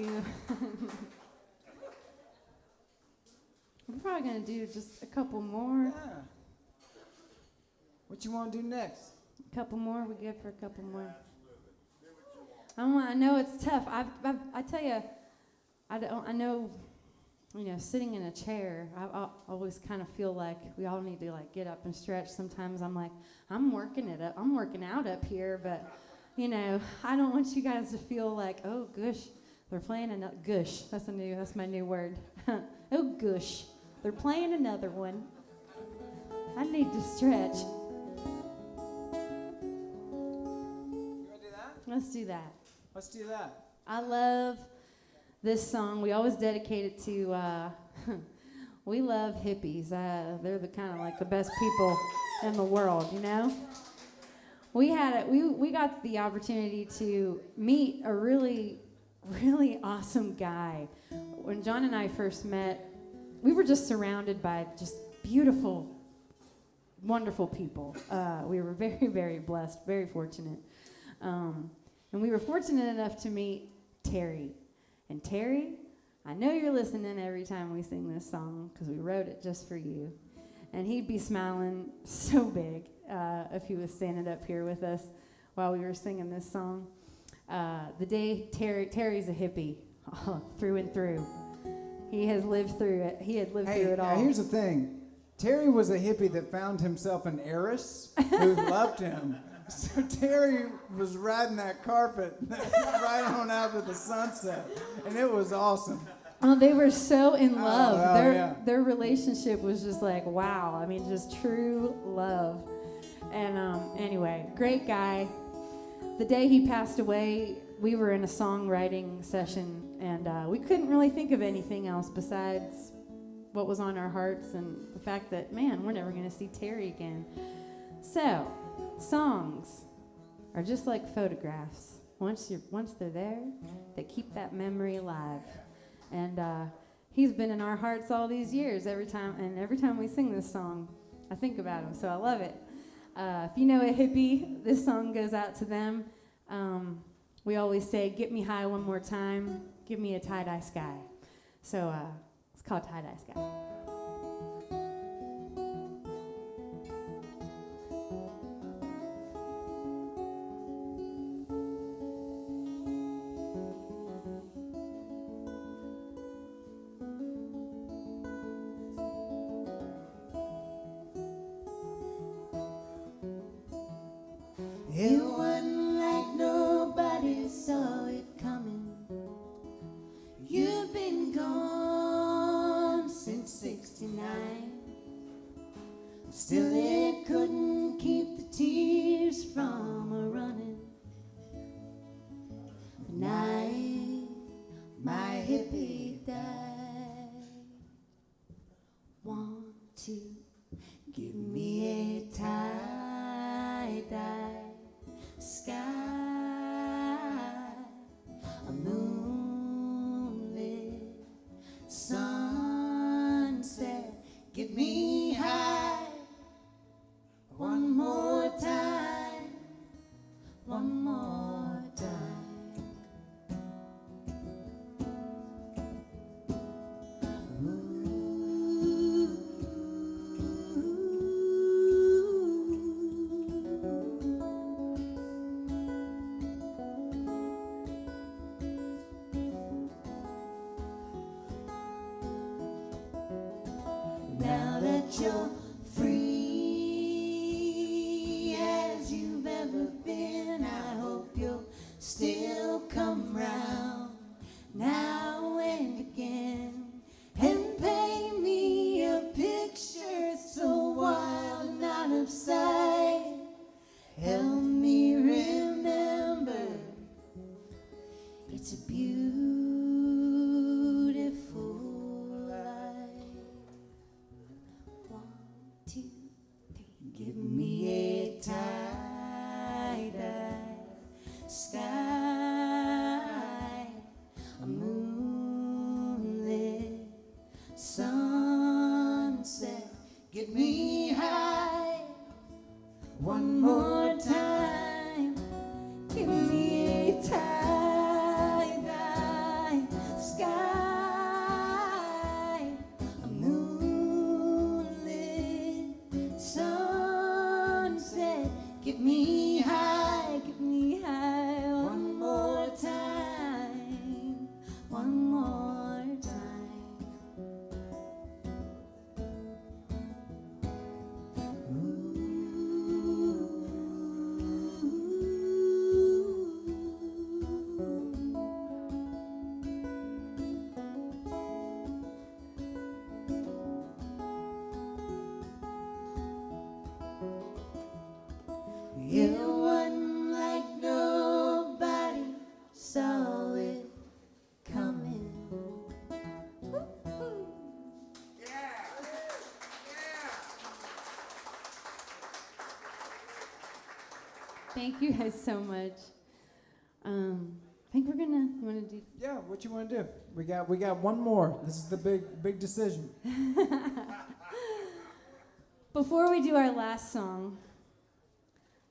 you. I'm probably gonna do just a couple more. Yeah. What you want to do next? A couple more. We good for a couple more. I know it's tough. I tell you, I know. You know, sitting in a chair, I always kind of feel like we all need to like get up and stretch. Sometimes I'm like, I'm working out up here, but you know, I don't want you guys to feel like, oh gosh, they're playing another gush. That's my new word. Oh gosh, they're playing another one. I need to stretch. You want to do that? Let's do that. Let's do that. I love this song. We always dedicate it to, we love hippies. They're the kind of like the best people in the world, you know? We got the opportunity to meet a really, really awesome guy. When John and I first met, we were just surrounded by just beautiful, wonderful people. We were very, very blessed, very fortunate. And we were fortunate enough to meet Terry. And Terry, I know you're listening every time we sing this song because we wrote it just for you. And he'd be smiling so big if he was standing up here with us while we were singing this song. The day Terry's a hippie through and through. He has lived through it. He had lived through it all. Now here's the thing. Terry was a hippie that found himself an heiress who loved him. So Terry was riding that carpet right on out to the sunset, and it was awesome. Oh, they were so in love. Yeah. Their relationship was just like, wow. I mean, just true love. And anyway, great guy. The day he passed away, we were in a songwriting session, and we couldn't really think of anything else besides what was on our hearts and the fact that, man, we're never going to see Terry again. So, songs are just like photographs. Once they're there, they keep that memory alive. And he's been in our hearts all these years. Every time we sing this song, I think about him. So I love it. If you know a hippie, this song goes out to them. We always say, "Get me high one more time. Give me a tie-dye sky." So it's called Tie-Dye Sky. It wasn't like nobody saw it coming. You've been gone since '69. Still it couldn't keep the tears from a-running. The night my hippie died. Want to give me a tie-dye sky, a moonlit sunset. Get me high one more time, one more time. Now that you're free as you've ever been, I hope you'll still come round now and again and paint me a picture so wild and out of sight. Help me remember it's a beautiful life. 1, 2, 3. Give me a tie-dye sky, a moonlit sunset. Get me high one more time. Give me a tie-dye Get me high, get me high one more time, one more time. It wasn't like nobody saw it coming. Thank you guys so much. I think you wanna do. Yeah, what you want to do? We got one more. This is the big decision. Before we do our last song,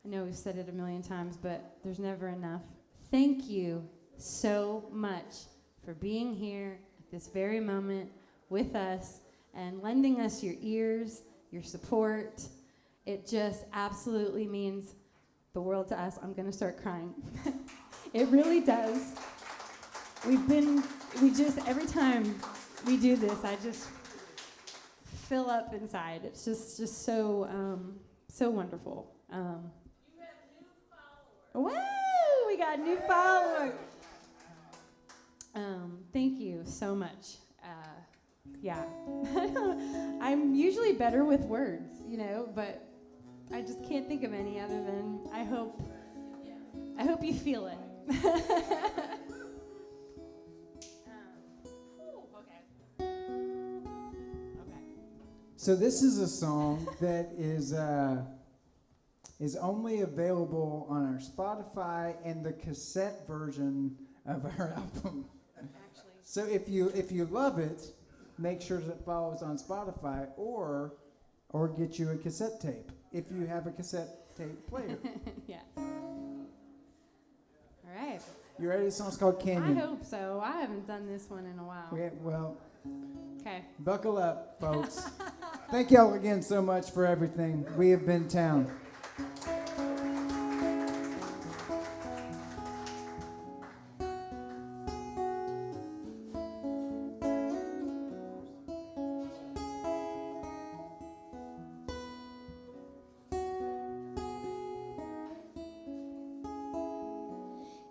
I know we've said it a million times, but there's never enough. Thank you so much for being here at this very moment with us and lending us your ears, your support. It just absolutely means the world to us. I'm gonna start crying. It really does. Every time we do this, I just fill up inside. It's just so wonderful. Woo! We got new followers. Thank you so much. Yeah, I'm usually better with words, but I just can't think of any other than I hope you feel it. So this is a song that is only available on our Spotify and the cassette version of our album. Actually. So if you love it, make sure to follow us on Spotify or get you a cassette tape if you have a cassette tape player. Yeah. All right. You ready? The song's called Canyon. I hope so. I haven't done this one in a while. Well, Okay. buckle up, folks. Thank y'all again so much for everything. We have been Towne.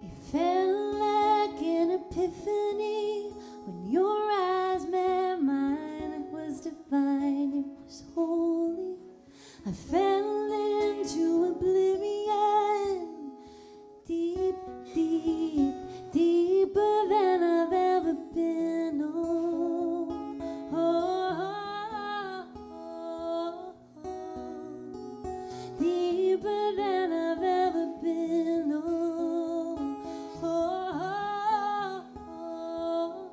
It felt like an epiphany when your eyes met mine. It was divine, it was holy. I fell into oblivion, deep, deep, deeper than I've ever been. Oh, oh, oh, oh. Deeper than I've ever been. Oh, oh, oh, oh.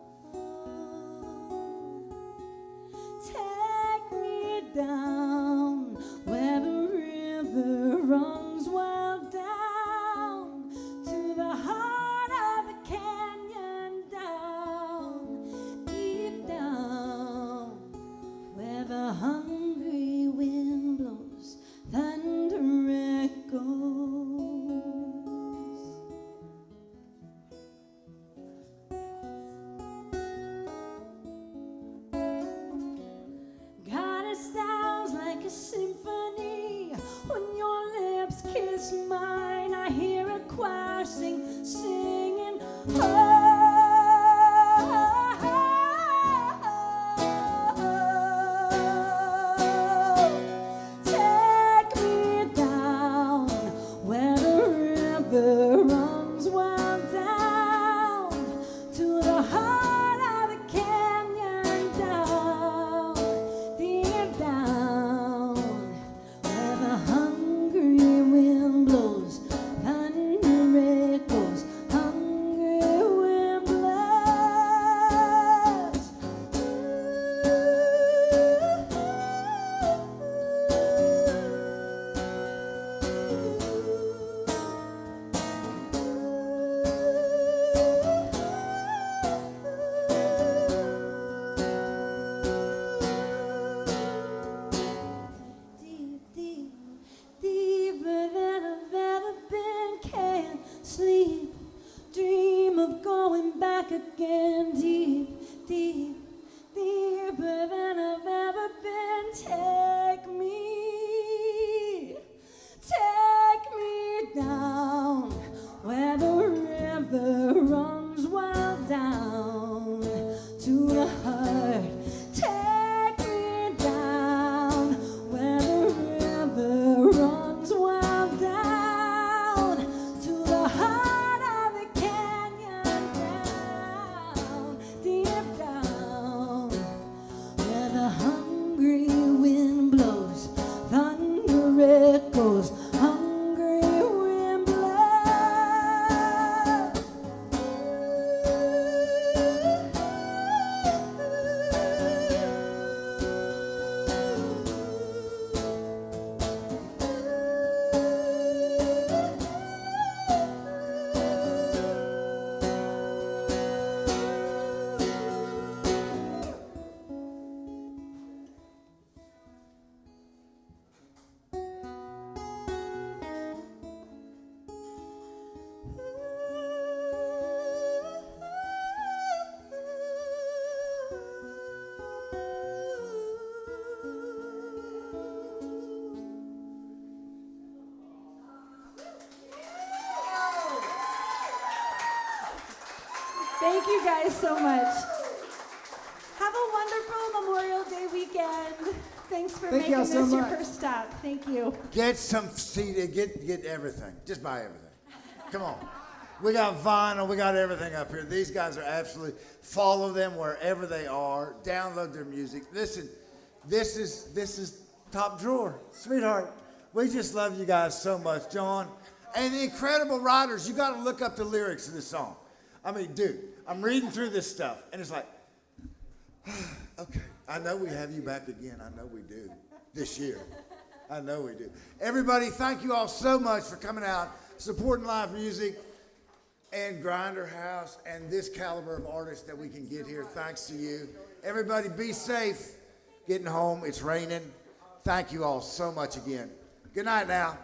Take me down where the river runs wild, down to the heart of the canyon, down, deep down where the hungry wind blows, thunder echoes. God, it sounds like a symphony when your lips kiss mine. I hear a choir singing. Take me down where the river runs wild, down to the heart of the canyon, down, deep down where the hungry wind blows, thunder echoes, hungry Thank you guys so much. Have a wonderful Memorial Day weekend. Thanks for Thank making y'all this so your much. first stop. Thank you. Get some CD, get everything. Just buy everything. Come on. We got vinyl, we got everything up here. These guys are absolutely, follow them wherever they are. Download their music. Listen, this is top drawer. Sweetheart, we just love you guys so much, John. And the incredible writers, you got to look up the lyrics of this song. I mean, dude, I'm reading through this stuff, and it's like, okay, I know we have you back again. I know we do this year. I know we do. Everybody, thank you all so much for coming out, supporting live music and Grinder House and this caliber of artists that we can get here. Thanks to you. Everybody, be safe getting home. It's raining. Thank you all so much again. Good night now.